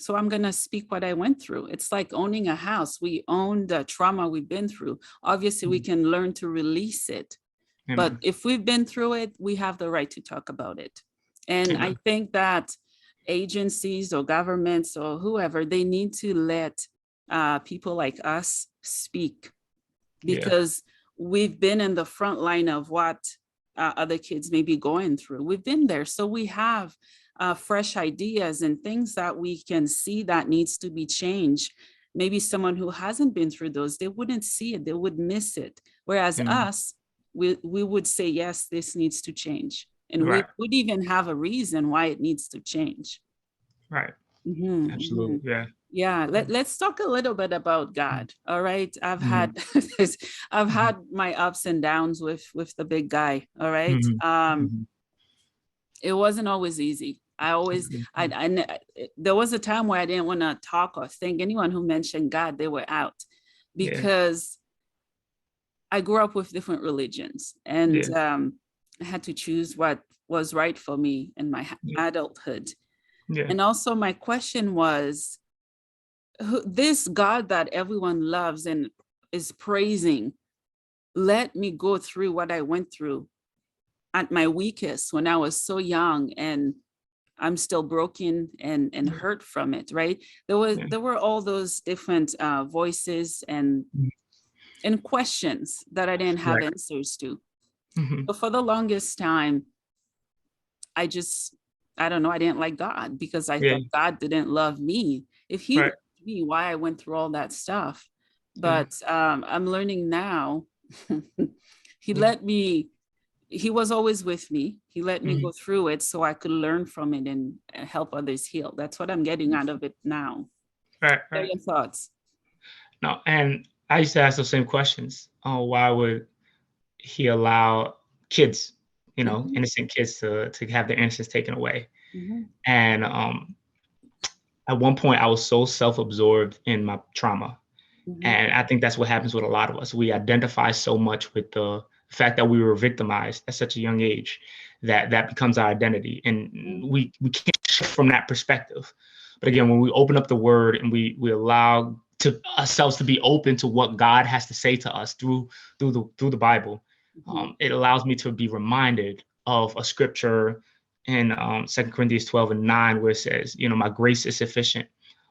So I'm going to speak what I went through. It's like owning a house. We own the trauma we've been through. Obviously, we can learn to release it. But Amen. if we've been through it, we have the right to talk about it. And I Amen. think that agencies or governments or whoever, they need to let people like us speak, Yeah. because we've been in the front line of what other kids may be going through. We've been there. So we have fresh ideas and things that we can see that needs to be changed. Maybe someone who hasn't been through those, they wouldn't see it, they would miss it. Whereas Amen. us, we would say, yes, this needs to change. And we Right. would even have a reason why it needs to change. Right. Mhm, mhm. Absolutely. Yeah. Yeah, let's talk a little bit about God. All right. I've Mm-hmm. had I've Mm-hmm. had my ups and downs with the big guy. All right. Mm-hmm. It wasn't always easy. There was a time where I didn't want to talk or think. Anyone who mentioned God, they were out, Yeah. because I grew up with different religions, and Yeah. I had to choose what was right for me in my Yeah. adulthood. Yeah. And also my question was, this God that everyone loves and is praising, let me go through what I went through at my weakest when I was so young, and I'm still broken and Yeah. hurt from it, right? Yeah. There were all those different voices Mhm. and questions that I didn't have Right. answers to. Mm-hmm. But for the longest time, I just I don't know, I didn't like God because I Yeah. thought God didn't love me. If he Right. loved me, why I went through all that stuff. Yeah. But I'm learning now. he Yeah. let me, he was always with me. He let me Mhm. go through it so I could learn from it and help others heal. That's what I'm getting out of it now. Right. What are Right. your thoughts? No, and I used to ask those same questions. Oh, why would he allow kids, Mhm, innocent kids to have their innocence taken away? mhm, And at one point, I was so self-absorbed in my trauma. mhm, And I think that's what happens with a lot of us. We identify so much with the fact that we were victimized at such a young age that that becomes our identity. And we can't shift from that perspective. But again, when we open up the word and we allow to ourselves to be open to what God has to say to us through the Bible, mhm, it allows me to be reminded of a scripture in 2 Corinthians 12:9, where it says, my grace is sufficient.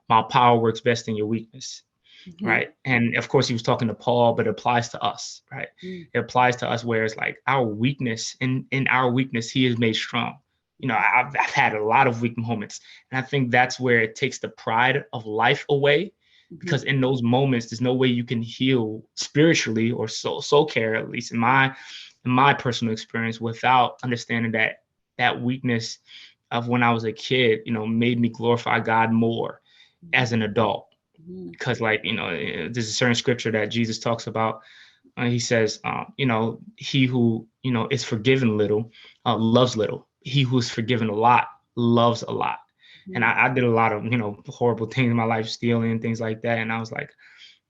My power works best in your weakness. mhm, Right. And of course, he was talking to Paul, but it applies to us, right? mhm, It applies to us where it's like our weakness, in our weakness, he is made strong. I've had a lot of weak moments. And I think that's where it takes the pride of life away, because mhm, in those moments, there's no way you can heal spiritually or soul care, at least in my personal experience, without understanding that that weakness of when I was a kid, made me glorify God more as an adult. mhm, Because there's a certain scripture that Jesus talks about. He says, he who is forgiven little loves little. He who is forgiven a lot loves a lot. And mhm, I did a lot of horrible things in my life, stealing and things like that. And I was like,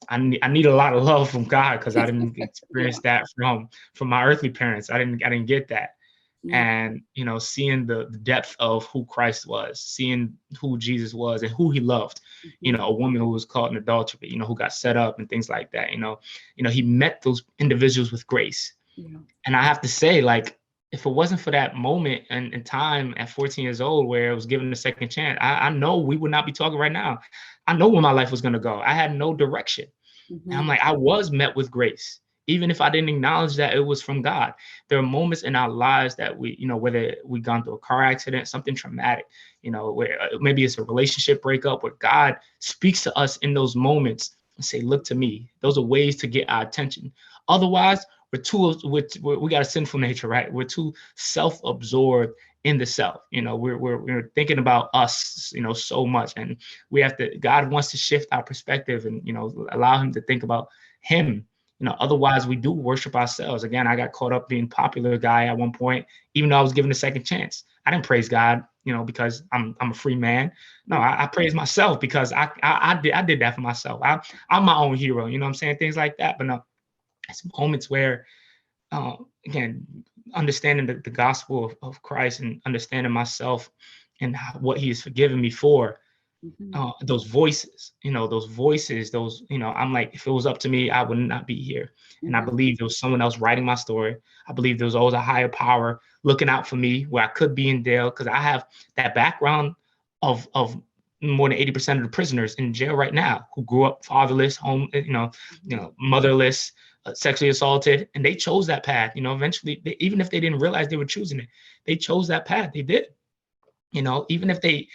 I need a lot of love from God, because I didn't experience yeah, that from my earthly parents. I didn't get that. yeah, And seeing the depth of who Christ was, seeing who Jesus was and who he loved. mhm, A woman who was caught in adultery, who got set up and things like that. He met those individuals with grace. yeah, And I have to say, like, if it wasn't for that moment and time at 14 years old where I was given a second chance, I know we would not be talking right now. I know where my life was going to go. I had no direction. And I'm mhm, like, I was met with grace, even if I didn't acknowledge that it was from God. There are moments in our lives that we, whether we gone through a car accident, something traumatic, where maybe it's a relationship breakup, where God speaks to us in those moments and say, look to me. Those are ways to get our attention. Otherwise, we got a sinful nature, right? We're too self-absorbed in the self. We're thinking about us, so much, and God wants to shift our perspective and, allow him to think about him. Otherwise we do worship ourselves. Again, I got caught up being popular guy at one point, even though I was given a second chance. I didn't praise God, because I'm a free man. No, mhm, I praise myself because I did that for myself. I'm my own hero, what I'm saying? Things like that. But no, it's moments where, uh, again, understanding the gospel of Christ and understanding myself and what he has forgiven me for, mhm, I'm like, if it was up to me, I would not be here. And I mhm, believe there was someone else writing my story. I believe there was always a higher power looking out for me where I could be in jail, because I have that background of more than 80% of the prisoners in jail right now who grew up fatherless, home, mhm. motherless, sexually assaulted, and they chose that path. Eventually, even if they didn't realize they were choosing it, they chose that path. They did. Even if they,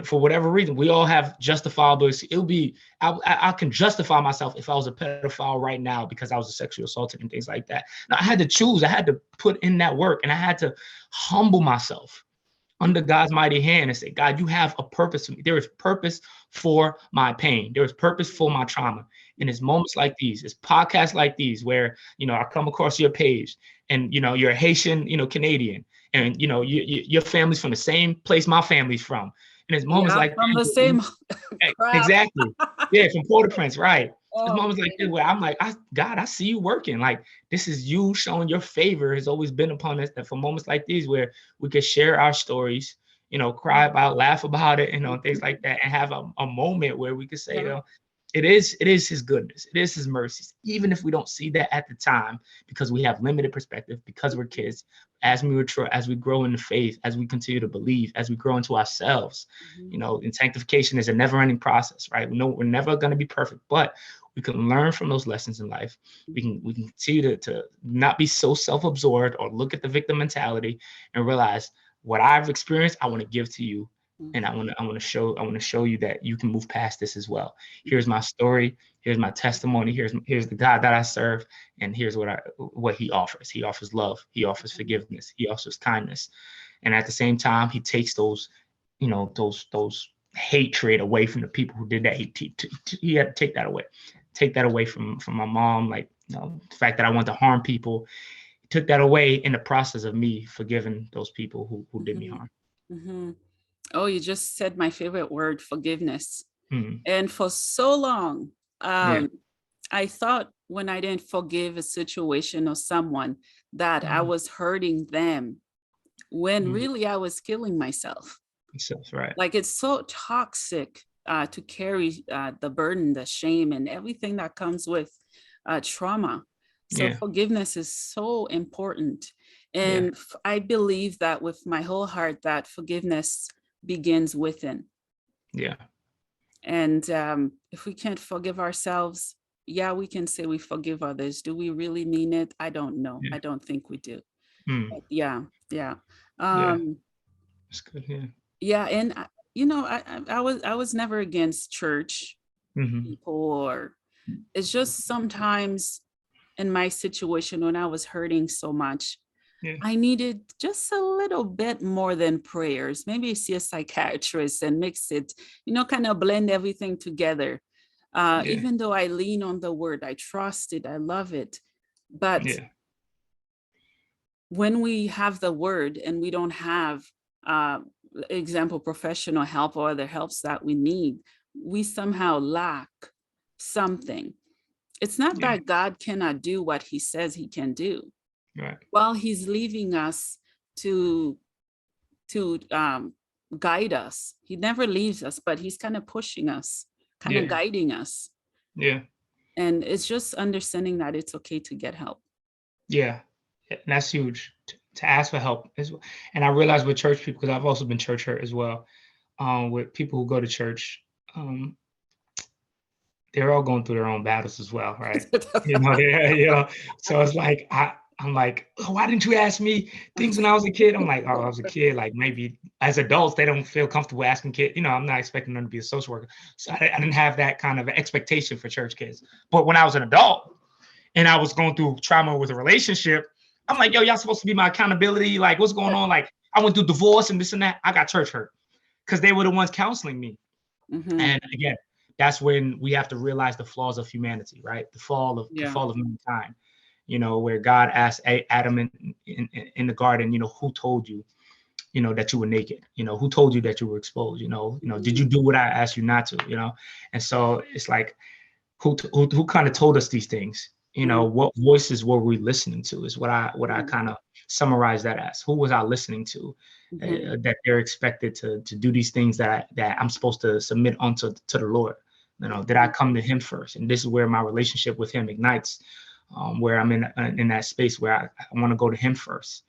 for whatever reason, we all have justifiable. It'll be, I can justify myself if I was a pedophile right now because I was a sexually assaulted and things like that. Now I had to choose. I had to put in that work, and I had to humble myself under God's mighty hand and say, God, you have a purpose for me. There is purpose for my pain. There is purpose for my trauma. And it's moments like these, it's podcasts like these where, I come across your page and, you're a Haitian, Canadian, and, your family's from the same place my family's from. And it's moments Yeah, like from the that. same crap. Exactly. Yeah, from Port-au-Prince, right. There's Oh, moments like this where I'm like, God, I see you working. Like, this is you showing your favor has always been upon us. That for moments like these where we could share our stories, cry about, laugh about it, things mhm. like that, and have a moment where we could say, Yeah. it is his goodness, it is his mercies, even if we don't see that at the time, because we have limited perspective, because we're kids. As we mature, as we grow in the faith, as we continue to believe, as we grow into ourselves, Mhm. and sanctification is a never-ending process, right? We know we're never going to be perfect, but we can learn from those lessons in life. We can continue to not be so self-absorbed or look at the victim mentality and realize what I've experienced, I want to give to you. And Mhm. I want to show you that you can move past this as well. Here's my story. Here's my testimony. Here's the God that I serve. And here's what he offers. He offers love. He offers forgiveness. He offers kindness. And at the same time, he takes those, those hatred away from the people who did that. He had to take that away from my mom. Like, the fact that I want to harm people, he took that away in the process of me forgiving those people who did me Mhm. harm. Mhm. Oh, you just said my favorite word, forgiveness. Mm, And for so long, yeah. um, I thought when I didn't forgive a situation or someone that I Mm, was hurting them, when mm. really I was killing myself. So, right. Like it's so toxic to carry the burden, the shame, and everything that comes with trauma. So Yeah. forgiveness is so important. Yeah. And I believe that with my whole heart that forgiveness begins within. Yeah. And if we can't forgive ourselves, yeah, we can say we forgive others. Do we really mean it? I don't know. Yeah. I don't think we do. Mm, But yeah, yeah. yeah. Um, That's good. Yeah. yeah, and I was never against church Mm-hmm. people, or it's just sometimes in my situation when I was hurting so much, Yeah. I needed just a little bit more than prayers. Maybe see a psychiatrist and mix it, kind of blend everything together. Yeah. Even though I lean on the word, I trust it, I love it. But Yeah. when we have the word and we don't have, uh, example, professional help or other helps that we need, we somehow lack something. It's not Yeah. that God cannot do what he says he can do. Right. Well, he's leaving us to guide us. He never leaves us, but he's kind of pushing us, kind of Yeah. guiding us. Yeah. And it's just understanding that it's okay to get help. Yeah. And that's huge to ask for help as well. And I realize with church people, because I've also been church hurt as well. With people who go to church, um, they're all going through their own battles as well, right? Yeah, So it's like I'm like, oh, why didn't you ask me things when I was a kid? I'm like, oh, I was a kid. Like maybe as adults, they don't feel comfortable asking kids. I'm not expecting them to be a social worker, so I didn't have that kind of expectation for church kids. But when I was an adult and I was going through trauma with a relationship, I'm like, yo, y'all supposed to be my accountability. Like, what's going on? Like, I went through divorce and this and that. I got church hurt because they were the ones counseling me. Mm-hmm. And again, that's when we have to realize the flaws of humanity, right? The fall of Yeah. mankind. Where God asked Adam in the garden, who told you, that you were naked? Who told you that you were exposed? Did you do what I asked you not to? And so it's like, who kind of told us these things? What voices were we listening to? Is what I kind of summarize that as. Who was I listening to? Mm-hmm. That they're expected to do these things that I'm supposed to submit onto to the Lord. Did I come to Him first? And this is where my relationship with Him ignites. Where I'm in that space where I want to go to Him first.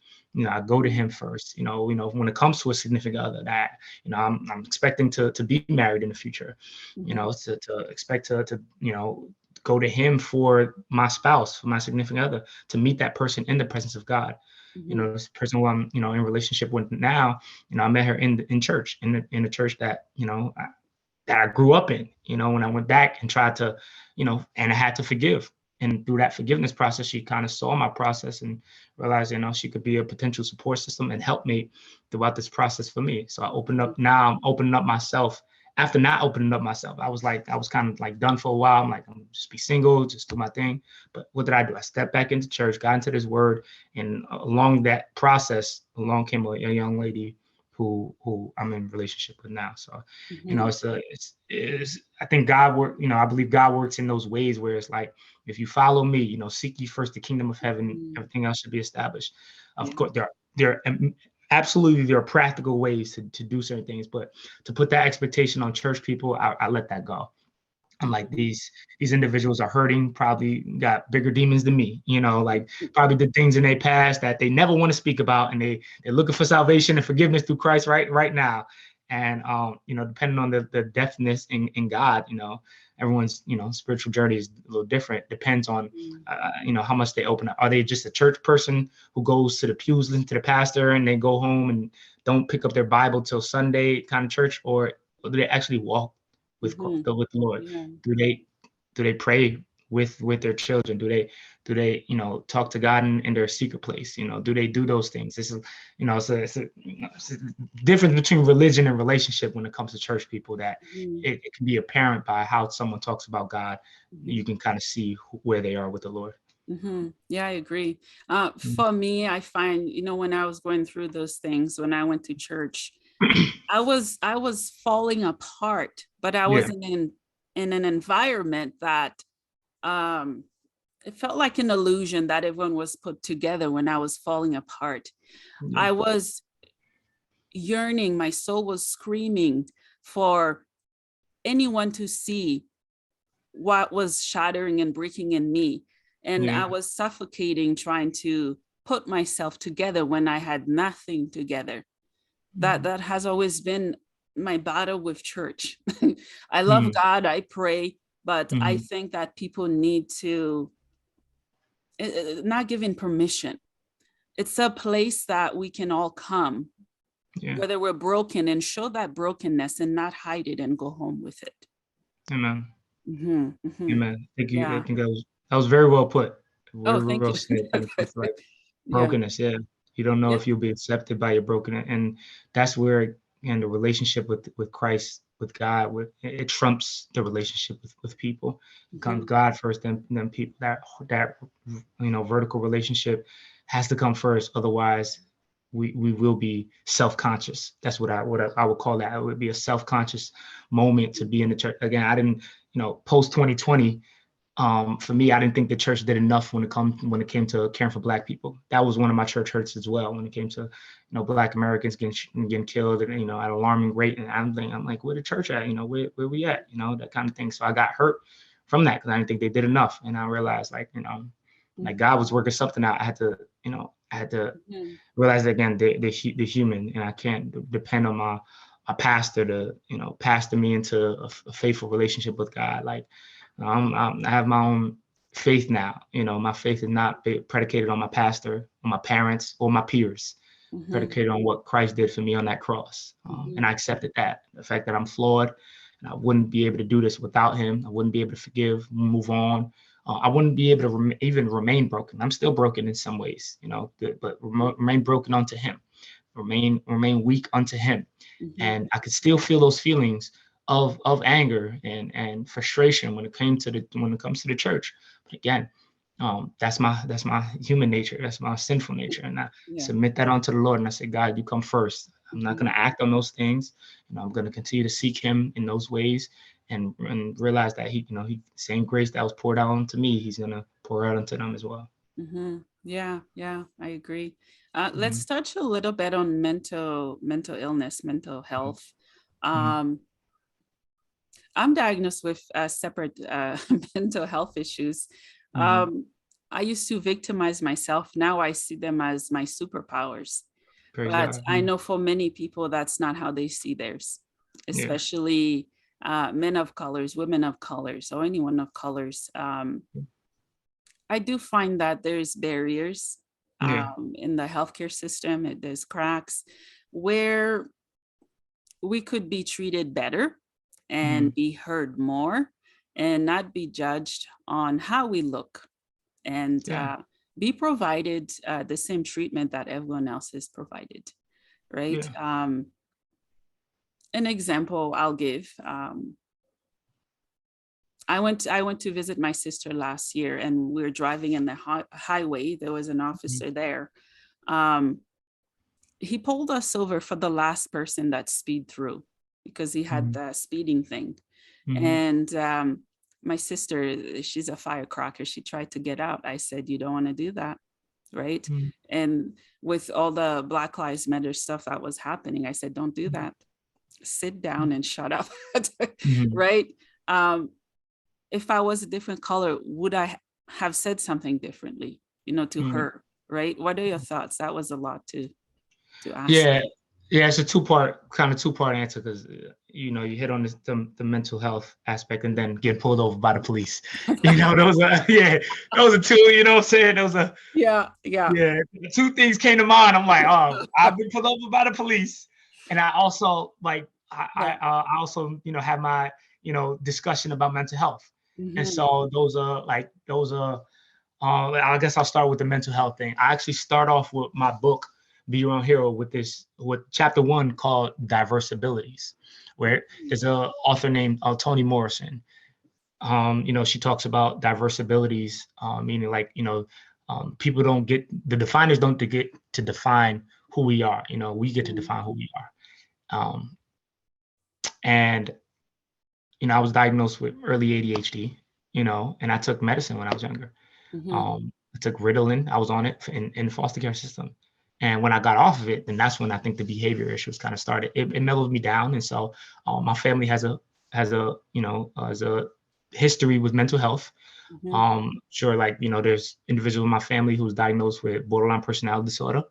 I go to Him first. When it comes to a significant other, that I'm expecting to be married in the future. Mm-hmm. To expect to go to Him for my spouse, for my significant other, to meet that person in the presence of God. Mm-hmm. This person who I'm in relationship with now, I met her in church, in the church that that I grew up in. When I went back and tried to, and I had to forgive. And through that forgiveness process, she kind of saw my process and realized, she could be a potential support system and help me throughout this process for me. So I opened up. Now I'm opening up myself. After not opening up myself, I was kind of like done for a while. I'm like, I'm just be single, just do my thing. But what did I do? I stepped back into church, got into this word, and along that process, along came a young lady who I'm in relationship with now. So, Mm-hmm. it's I think God work, I believe God works in those ways where it's like, if you follow me, seek ye first the kingdom of heaven, everything else should be established. Of course, absolutely there are practical ways to do certain things, but to put that expectation on church people, I let that go. I'm like, these individuals are hurting, probably got bigger demons than me, like probably the things in their past that they never want to speak about, and they're looking for salvation and forgiveness through Christ right now. And depending on the depthness in God, everyone's, spiritual journey is a little different. Depends on, how much they open up. Are they just a church person who goes to the pews, listen to the pastor, and they go home and don't pick up their Bible till Sunday kind of church, or do they actually walk with with the Lord? Yeah. Do they pray with their children? Do they talk to God in their secret place? Do they do those things? This is it's a difference between religion and relationship when it comes to church people, that it can be apparent by how someone talks about God. You can kind of see where they are with the Lord. Yeah, I agree. For me, I find, when I was going through those things, when I went to church, I was falling apart, but I was in an environment that it felt like an illusion that everyone was put together when I was falling apart. I was yearning, my soul was screaming for anyone to see what was shattering and breaking in me. And I was suffocating trying to put myself together when I had nothing together. That has always been my battle with church. I love God, I pray, but I think that people need to not giving permission. It's a place that we can all come, whether we're broken, and show that brokenness and not hide it and go home with it. Amen. Amen. Thank you. I think that was very well put. Thank well you. said. It's like brokenness. You don't know if you'll be accepted by your brokenness, and that's where, the relationship with Christ, with God, it trumps the relationship with people. It comes God first, then people. That vertical relationship has to come first. Otherwise, we will be self-conscious. That's what I would call that. It would be a self-conscious moment to be in the church. Again, I didn't, post 2020. For me, I didn't think the church did enough when it came to caring for Black people. That was one of my church hurts as well, when it came to, Black Americans getting killed, at an alarming rate. And I'm like, where the church at? Where we at? That kind of thing. So I got hurt from that because I didn't think they did enough. And I realized, like God was working something out. I had to realize that, again, the human, and I can't depend on a pastor to pastor me into a faithful relationship with God. Like, I have my own faith now. My faith is not predicated on my pastor, on my parents, or my peers. Predicated on what Christ did for me on that cross. And I accepted that. The fact that I'm flawed and I wouldn't be able to do this without him. I wouldn't be able to forgive, move on. I wouldn't be able to even remain broken. I'm still broken in some ways, but remain broken unto him. Remain weak unto him. And I could still feel those feelings of anger and frustration when it comes to the church. But again, that's my human nature. That's my sinful nature. And I submit that onto the Lord. And I say, God, you come first. I'm not going to act on those things. I'm going to continue to seek him in those ways and realize that he same grace that was poured out onto me, he's going to pour out onto them as well. Yeah, I agree. Let's touch a little bit on mental illness, mental health. I'm diagnosed with separate mental health issues. I used to victimize myself. Now I see them as my superpowers. Praise But God. I know for many people, that's not how they see theirs, especially men of colors, women of colors, or anyone of colors. I do find that there's barriers in the healthcare system. There's cracks where we could be treated better and be heard more and not be judged on how we look, and be provided the same treatment that everyone else is provided, right? An example I'll give, I went to visit my sister last year, and we were driving in the highway. There was an officer there. He pulled us over for the last person that speed through, because he had the speeding thing. And my sister, she's a firecracker. She tried to get out. I said, you don't want to do that, right? And with all the Black Lives Matter stuff that was happening, I said, don't do that. Sit down and shut up, right? If I was a different color, would I have said something differently, to her, right? What are your thoughts? That was a lot to ask. Yeah, it's a two-part answer because you hit on the mental health aspect and then get pulled over by the police. Those are those are two. You know what I'm saying? Those are Yeah, yeah. the two things came to mind. I'm like, oh, I've been pulled over by the police, and I also like Yeah. I also have my discussion about mental health, and Mhm. so those are. I guess I'll start with the mental health thing. I actually start off with my book, Be Your Own Hero, with chapter 1 called Diverse Abilities, where there's a author named Toni Morrison. She talks about diverse abilities, meaning like, people don't get, the definers don't get to define who we are. We get to define who we are. And, I was diagnosed with early ADHD, and I took medicine when I was younger. Mhm. I took Ritalin. I was on it in the foster care system. And when I got off of it, then that's when I think the behavior issues kind of started. It mellowed me down. And so my family has a history with mental health. Mhm. Sure, like, there's individuals in my family who's diagnosed with borderline personality disorder.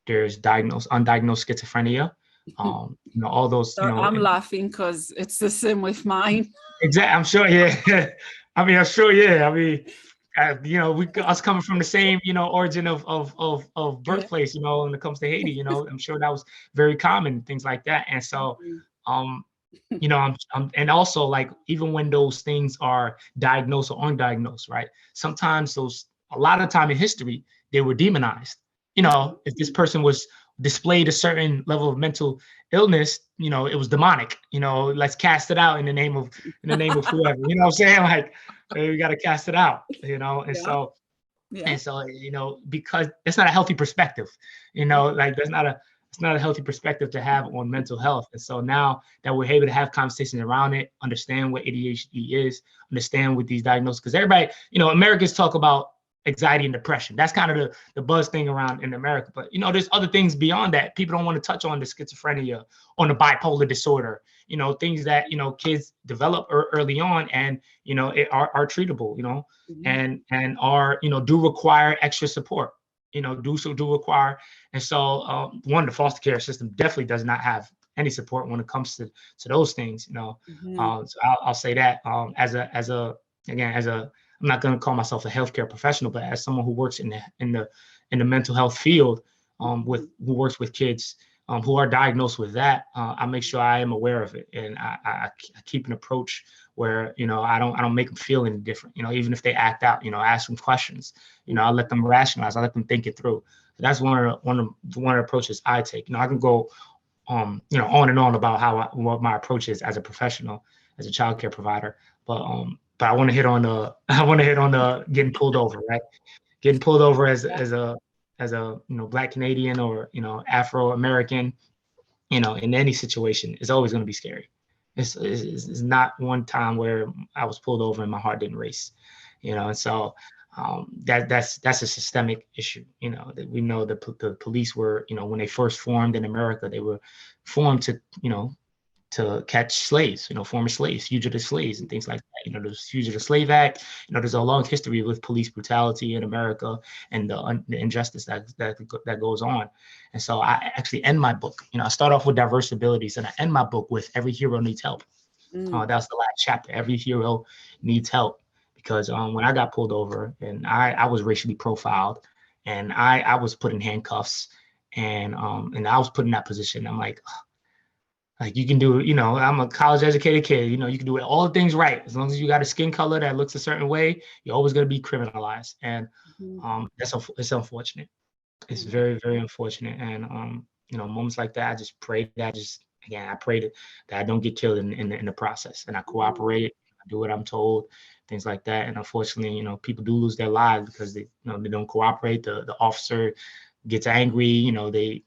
There's undiagnosed schizophrenia. All those, So I'm laughing because it's the same with mine. exactly. I'm sure, yeah. I'm sure, yeah. Us coming from the same, origin of Yeah. birthplace, when it comes to Haiti, I'm sure that was very common, things like that. And so, Mhm. um, and also like even when those things are diagnosed or undiagnosed, right? Sometimes a lot of time in history, they were demonized. If this person was displayed a certain level of mental illness, it was demonic. Let's cast it out in the name of whoever. You know what I'm saying? Like, hey, we got to cast it out. And Yeah. so Yeah. because it's not a healthy perspective, like it's not a healthy perspective to have on mental health. And so now that we're able to have conversations around it, understand what ADHD is, understand what these diagnoses, because everybody, Americans talk about anxiety and depression. That's kind of the buzz thing around in America. But, there's other things beyond that. People don't want to touch on the schizophrenia, on the bipolar disorder, things that, kids develop early on and, are treatable, Mhm. and are, do require extra support, do require. And so the foster care system definitely does not have any support when it comes to those things. Mhm. So I'll say that I'm not going to call myself a healthcare professional, but as someone who works in the mental health field, who works with kids who are diagnosed with that, I make sure I am aware of it, and I keep an approach where I don't make them feel any different. Even if they act out, I ask them questions. I let them rationalize. I let them think it through. So that's one of the approaches I take. I can go on and on about what my approach is as a professional, as a childcare provider, but I want to hit on the getting pulled over, right? Getting pulled over as a Black Canadian or Afro American, in any situation is always going to be scary. It's not one time where I was pulled over and my heart didn't race, and so that's a systemic issue. That we know the police were, when they first formed in America, they were formed to catch slaves, former slaves, fugitive slaves, and things like that. There's Fugitive Slave Act. There's a long history with police brutality in America and the injustice that goes on. And so I actually end my book. I start off with diverse abilities, and I end my book with every hero needs help. Mm. That's the last chapter. Every hero needs help, because when I got pulled over and I was racially profiled, and I was put in handcuffs, and I was put in that position. I'm like, you can do, I'm a college educated kid, you can do all the things right. As long as you got a skin color that looks a certain way, you're always going to be criminalized. And Mhm. it's unfortunate. It's Mhm. very, very unfortunate. And, moments like that, I just pray that I pray that I don't get killed in the process, and I cooperate, I do what I'm told, things like that. And unfortunately, people do lose their lives because they don't cooperate. The officer gets angry. They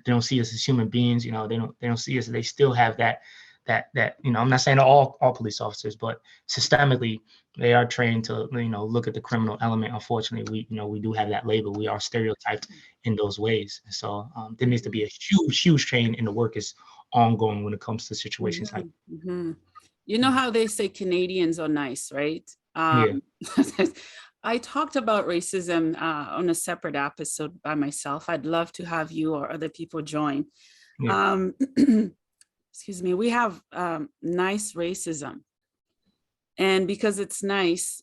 don't see us as human beings. They don't see us. They still have that. I'm not saying all police officers, but systemically they are trained to look at the criminal element. Unfortunately, we do have that label. We are stereotyped in those ways. So there needs to be a huge change, and the work is ongoing when it comes to situations like. Mhm. Mhm. You know how they say Canadians are nice, right? Yeah. I talked about racism on a separate episode by myself. I'd love to have you or other people join. Um, excuse me, we have nice racism. And because it's nice,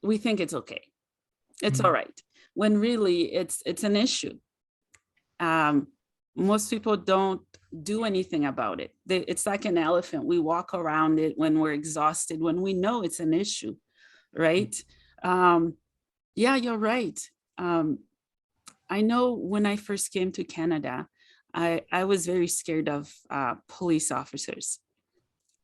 we think it's okay. It's all right. When really it's an issue. Most people don't do anything about it. It's like an elephant. We walk around it when we're exhausted, when we know it's an issue, right? Yeah, you're right. I know when I first came to Canada, I was very scared of police officers.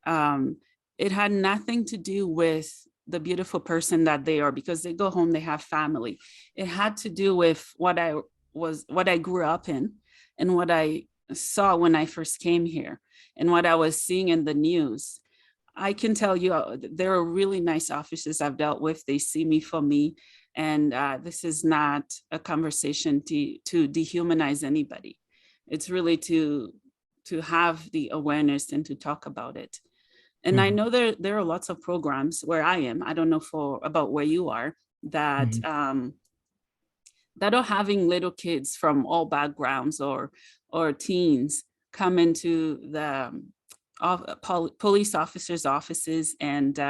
It had nothing to do with the beautiful person that they are, because they go home, they have family. It had to do with what I grew up in and what I saw when I first came here and what I was seeing in the news. I can tell you, there are really nice officers I've dealt with. They see me for me. And this is not a conversation to dehumanize anybody. It's really to have the awareness and to talk about it. And I know there are lots of programs where I am. I don't know about where you are, that that are having little kids from all backgrounds or teens come into the police officers' offices and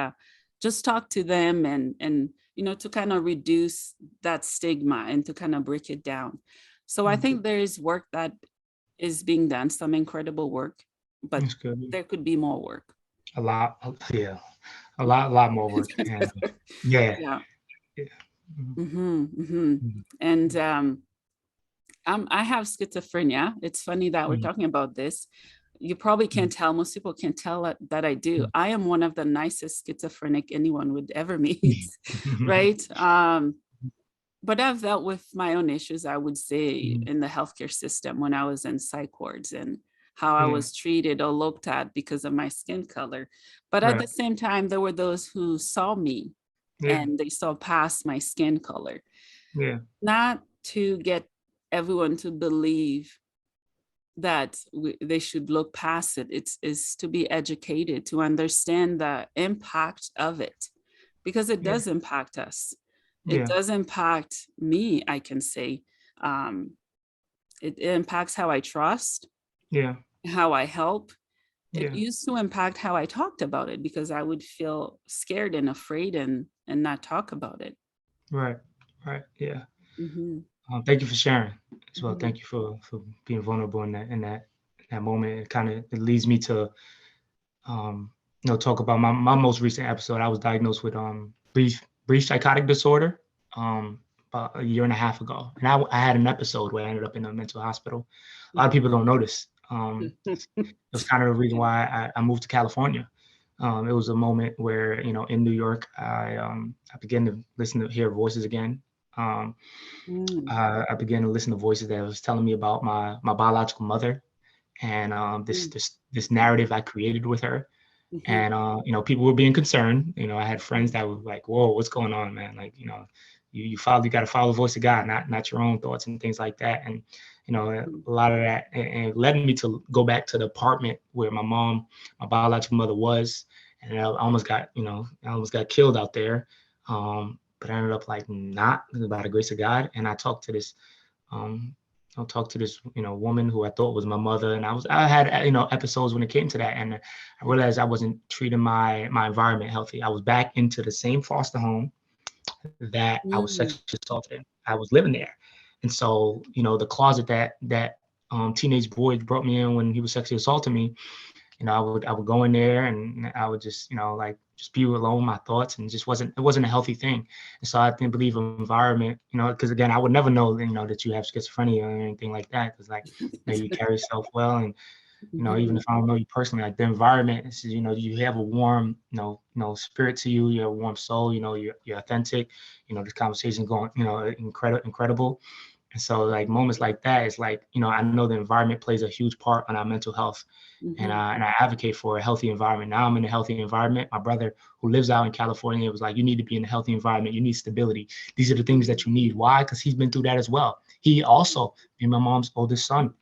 just talk to them and to kind of reduce that stigma and to kind of break it down. So I think there is work that is being done, some incredible work, but there could be more work. A lot more work. And Yeah. And I have schizophrenia. It's funny that we're talking about this. You probably can't tell, most people can't tell that I do. I am one of the nicest schizophrenic anyone would ever meet, right? But I've dealt with my own issues, I would say, in the healthcare system when I was in psych wards and how I was treated or looked at because of my skin color. But at the same time, there were those who saw me and they saw past my skin color. Not to get everyone to believe that they should look past it. It's to be educated, to understand the impact of it, because it does impact us. It does impact me, I can say. It impacts how I trust, how I help. It used to impact how I talked about it, because I would feel scared and afraid and not talk about it. Right. Yeah. Thank you for sharing as well. Thank you for being vulnerable in that moment. It leads me to talk about my most recent episode. I was diagnosed with brief psychotic disorder about a year and a half ago, and I had an episode where I ended up in a mental hospital. A lot of people don't know this. It was kind of the reason why I moved to California. It was a moment where, in New York, I began to hear voices again. I began to listen to voices that was telling me about my biological mother and this narrative I created with her. And people were being concerned. I had friends that were like, "Whoa, what's going on, man? Like, you got to follow the voice of God, not your own thoughts and things like that." And a lot of that, and it led me to go back to the apartment where my biological mother was, and I almost got killed out there. But I ended up like not, by the grace of God. And I talked to this woman who I thought was my mother, and I had episodes when it came to that, and I realized I wasn't treating my environment healthy. I was back into the same foster home that I was sexually assaulted in. I was living there, and so the closet that teenage boy brought me in when he was sexually assaulting me. I would go in there and I would just just be alone with my thoughts, and it wasn't a healthy thing. And so I didn't believe environment, because again, I would never know that you have schizophrenia or anything like that, because you carry yourself well, and even if I don't know you personally, like the environment is, you have a warm spirit to you, you have a warm soul, you're authentic, this conversation going incredible. And so moments like that, it's I know the environment plays a huge part on our mental health. And I advocate for a healthy environment. Now I'm in a healthy environment. My brother, who lives out in California, was like, "You need to be in a healthy environment. You need stability. These are the things that you need." Why? Because he's been through that as well. He also, being my mom's oldest son,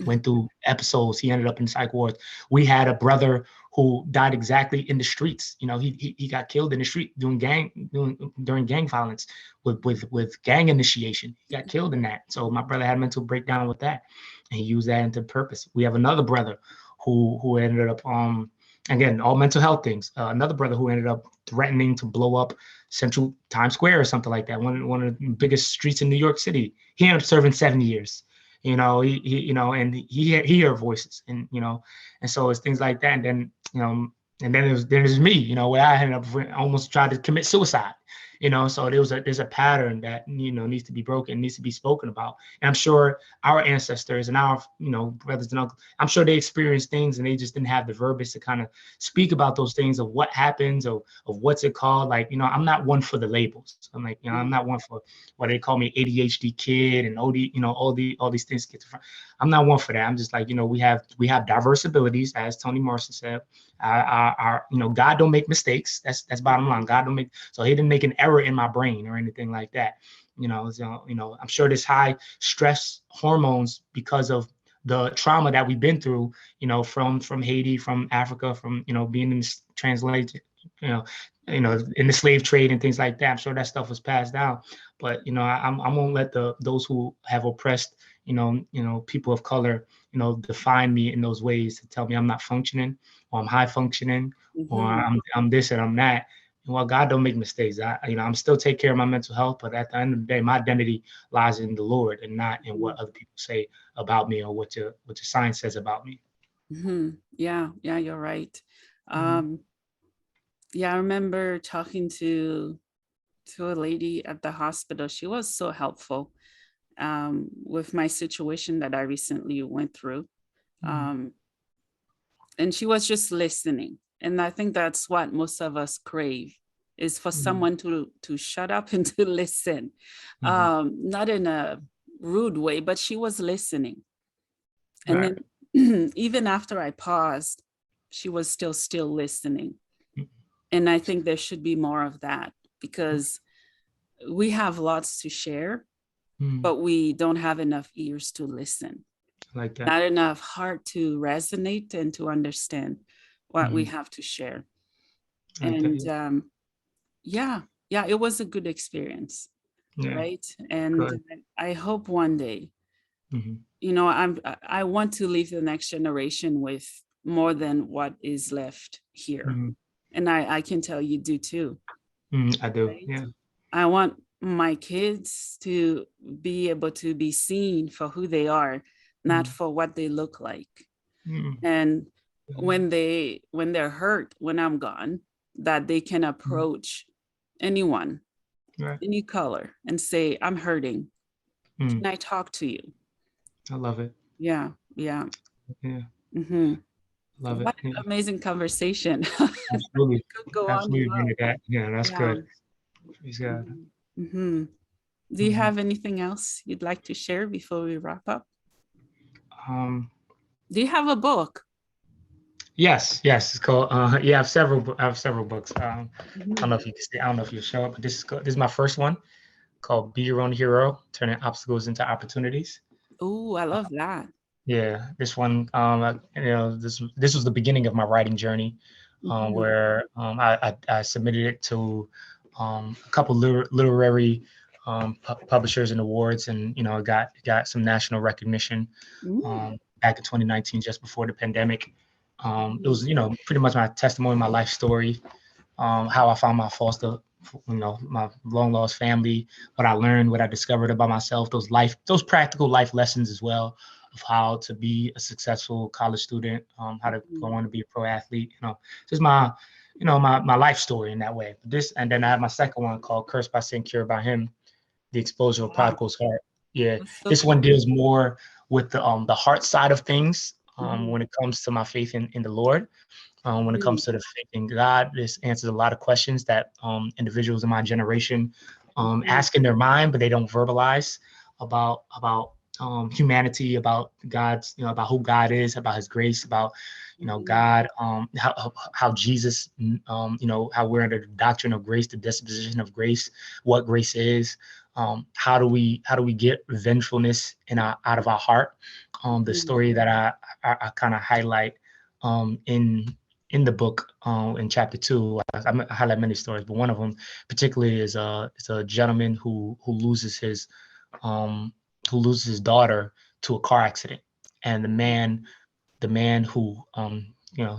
went through episodes. He ended up in psych wards. We had a brother who died exactly in the streets. You know, he got killed in the street during gang violence with gang initiation. He got killed in that. So my brother had a mental breakdown with that, and he used that into purpose. We have another brother who ended up again, all mental health things. Another brother who ended up threatening to blow up Central Times Square or something like that. One of the biggest streets in New York City. He ended up serving 7 years. You know, and he heard voices, and and so it's things like that. And then and then there's me. Where I ended up almost tried to commit suicide. So there's a pattern that needs to be broken, needs to be spoken about. And I'm sure our ancestors and our brothers and uncles, I'm sure they experienced things and they just didn't have the verbiage to kind of speak about those things, of what happens, of what's it called. Like, I'm not one for the labels. I'm like, I'm not one for what they call me, ADHD kid and OD, all these things. I'm not one for that. I'm just like, we have diverse abilities, as Toni Morrison said. Our God don't make mistakes. That's bottom line. God don't make, so he didn't make an error in my brain or anything like that. I'm sure there's high stress hormones because of the trauma that we've been through, from Haiti, from Africa, from being in this translated, in the slave trade and things like that. I'm sure that stuff was passed down. But I won't let those who have oppressed people of color define me in those ways to tell me I'm not functioning, or I'm high functioning, or I'm this and I'm that. Well, God don't make mistakes. I'm still take care of my mental health, but at the end of the day, my identity lies in the Lord and not in what other people say about me or what the science says about me. Yeah, you're right. Yeah, I remember talking to a lady at the hospital. She was so helpful with my situation that I recently went through. And she was just listening. And I think that's what most of us crave, is for someone to shut up and to listen. Not in a rude way, but she was listening. And then even after I paused, she was still listening. And I think there should be more of that, because we have lots to share, but we don't have enough ears to listen. Like that. Not enough heart to resonate and to understand what we have to share. And it was a good experience. Right. And good. I hope one day, I want to leave the next generation with more than what is left here. And I can tell you do too. I do. Right? Yeah. I want my kids to be able to be seen for who they are, not for what they look like. And when they're hurt, when I'm gone, that they can approach anyone, any color, and say, I'm hurting. Can I talk to you? I love it. Yeah. Love What it. an amazing conversation. Absolutely. Could go Absolutely. on. Yeah, that's good. Praise God. Do you have anything else you'd like to share before we wrap up? Do you have a book? Yes. It's called. I have several books. I don't know if you can see. I don't know if you show it, but this is my first one, called "Be Your Own Hero: Turning Obstacles into Opportunities." Oh, I love that. Yeah, this one. This was the beginning of my writing journey, where I submitted it to a couple literary publishers and awards, and got some national recognition back in 2019, just before the pandemic. It was pretty much my testimony, my life story, how I found my my long lost family, what I learned, what I discovered about myself, those practical life lessons as well, of how to be a successful college student, how to go on to be a pro athlete. Just my life story in that way. And then I have my second one called "Cursed by Sin, Cured by Him: The Exposure of Prodigal's Heart." Yeah, this one deals more with the heart side of things, when it comes to my faith in the Lord. When it comes to the faith in God, this answers a lot of questions that individuals in my generation ask in their mind, but they don't verbalize about humanity, about God's, about who God is, about His grace, about God, how Jesus, how we're under the doctrine of grace, the disposition of grace, what grace is. How do we get vengefulness out of our heart? The story that I kind of highlight in in the book, in chapter 2, I highlight many stories, but one of them particularly is a gentleman who loses his daughter to a car accident, and the man who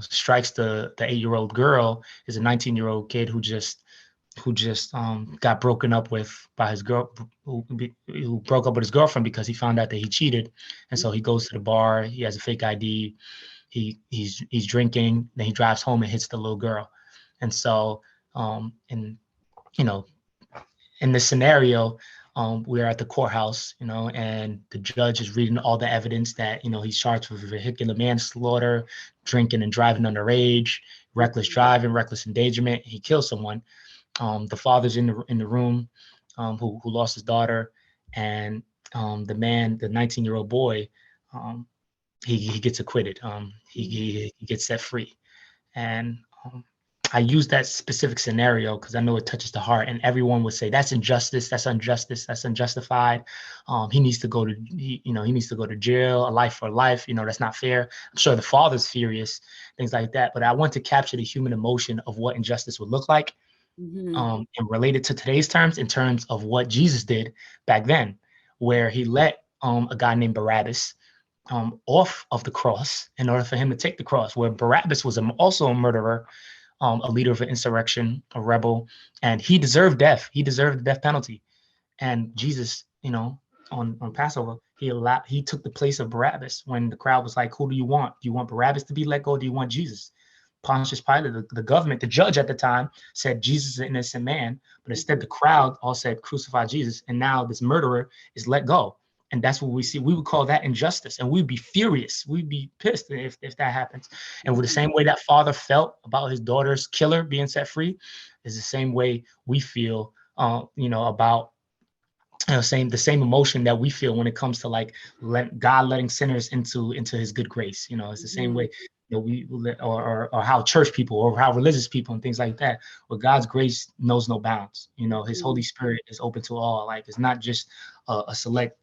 strikes the 8-year-old girl is a 19-year-old kid who just got broken up with by his girl, who broke up with his girlfriend because he found out that he cheated, and so he goes to the bar. He has a fake ID. He's drinking. Then he drives home and hits the little girl, and so in this scenario, we're at the courthouse, and the judge is reading all the evidence that he's charged with vehicular manslaughter, drinking and driving underage, reckless driving, reckless endangerment. He kills someone. The father's in the room, who lost his daughter, and the 19-year-old boy, he gets acquitted. He gets set free, and I use that specific scenario because I know it touches the heart, and everyone would say that's injustice, that's injustice, that's unjustified. He needs to go to jail, a life for life. That's not fair. I'm sure the father's furious, things like that. But I want to capture the human emotion of what injustice would look like. And relate it to today's terms, in terms of what Jesus did back then, where he let a guy named Barabbas off of the cross in order for him to take the cross, where Barabbas was also a murderer, a leader of an insurrection, a rebel, and he deserved death. He deserved the death penalty. And Jesus, on Passover, he took the place of Barabbas when the crowd was like, who do you want? Do you want Barabbas to be let go? Or do you want Jesus? Pontius Pilate, the government, the judge at the time, said Jesus is an innocent man, but instead the crowd all said crucify Jesus, and now this murderer is let go. And that's what we see. We would call that injustice, and we'd be furious. We'd be pissed if that happens. And with the same way that father felt about his daughter's killer being set free, is the same way we feel, about the same emotion that we feel when it comes to like God letting sinners into his good grace. It's the same way we or how church people or how religious people and things like that, where God's grace knows no bounds. His Holy Spirit is open to all. Like, it's not just a select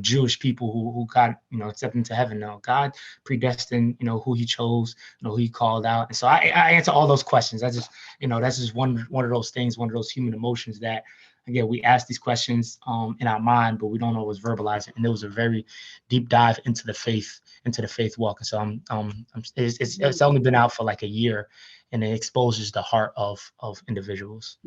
Jewish people who got accepted into heaven. No, God predestined who he chose, who he called out. And so I answer all those questions. That's just one of those things, one of those human emotions that, again, we ask these questions in our mind, but we don't always verbalize it. And it was a very deep dive into the faith walk. And so it's only been out for like a year, and it exposes the heart of individuals.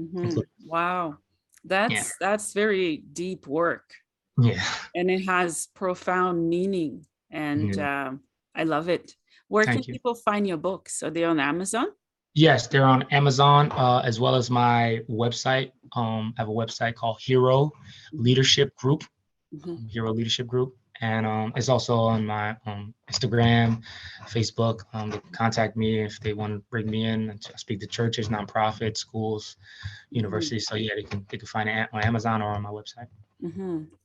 Wow, that's very deep work. Yeah, and it has profound meaning, and I love it. Where can people find your books? Are they on Amazon? Yes, they're on Amazon, as well as my website. I have a website called Hero Leadership Group, Hero Leadership Group. And it's also on my Instagram, Facebook. They can contact me if they want to bring me in and speak to churches, nonprofits, schools, universities. So yeah, they can find it on Amazon or on my website.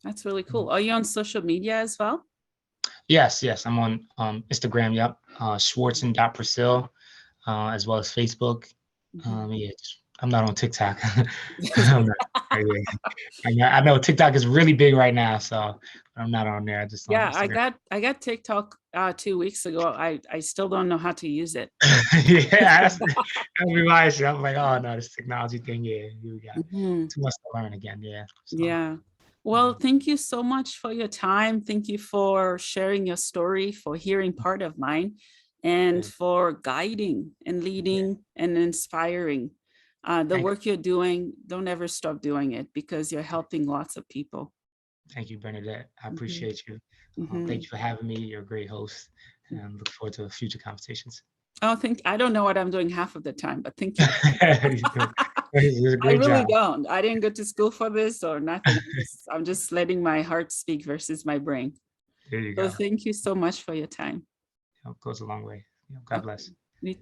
That's really cool. Are you on social media as well? Yes, I'm on Instagram. Yep, Schwartzen Precil, as well as Facebook. I'm not on TikTok. I know TikTok is really big right now, so I'm not on there. I got TikTok 2 weeks ago. I still don't know how to use it. That's be my issue. I'm like, oh no, this technology thing. Yeah, we got too much to learn again. Yeah. So. Yeah. Well, thank you so much for your time. Thank you for sharing your story, for hearing part of mine, and for guiding and leading and inspiring. The work you're doing, don't ever stop doing it, because you're helping lots of people. Thank you, Bernadette. I appreciate you. Thank you for having me. You're a great host, and I look forward to future conversations. Oh, I don't know what I'm doing half of the time, but thank you. I really don't. I didn't go to school for this or nothing. I'm just letting my heart speak versus my brain. There you go. So thank you so much for your time. It goes a long way. God bless. Me too.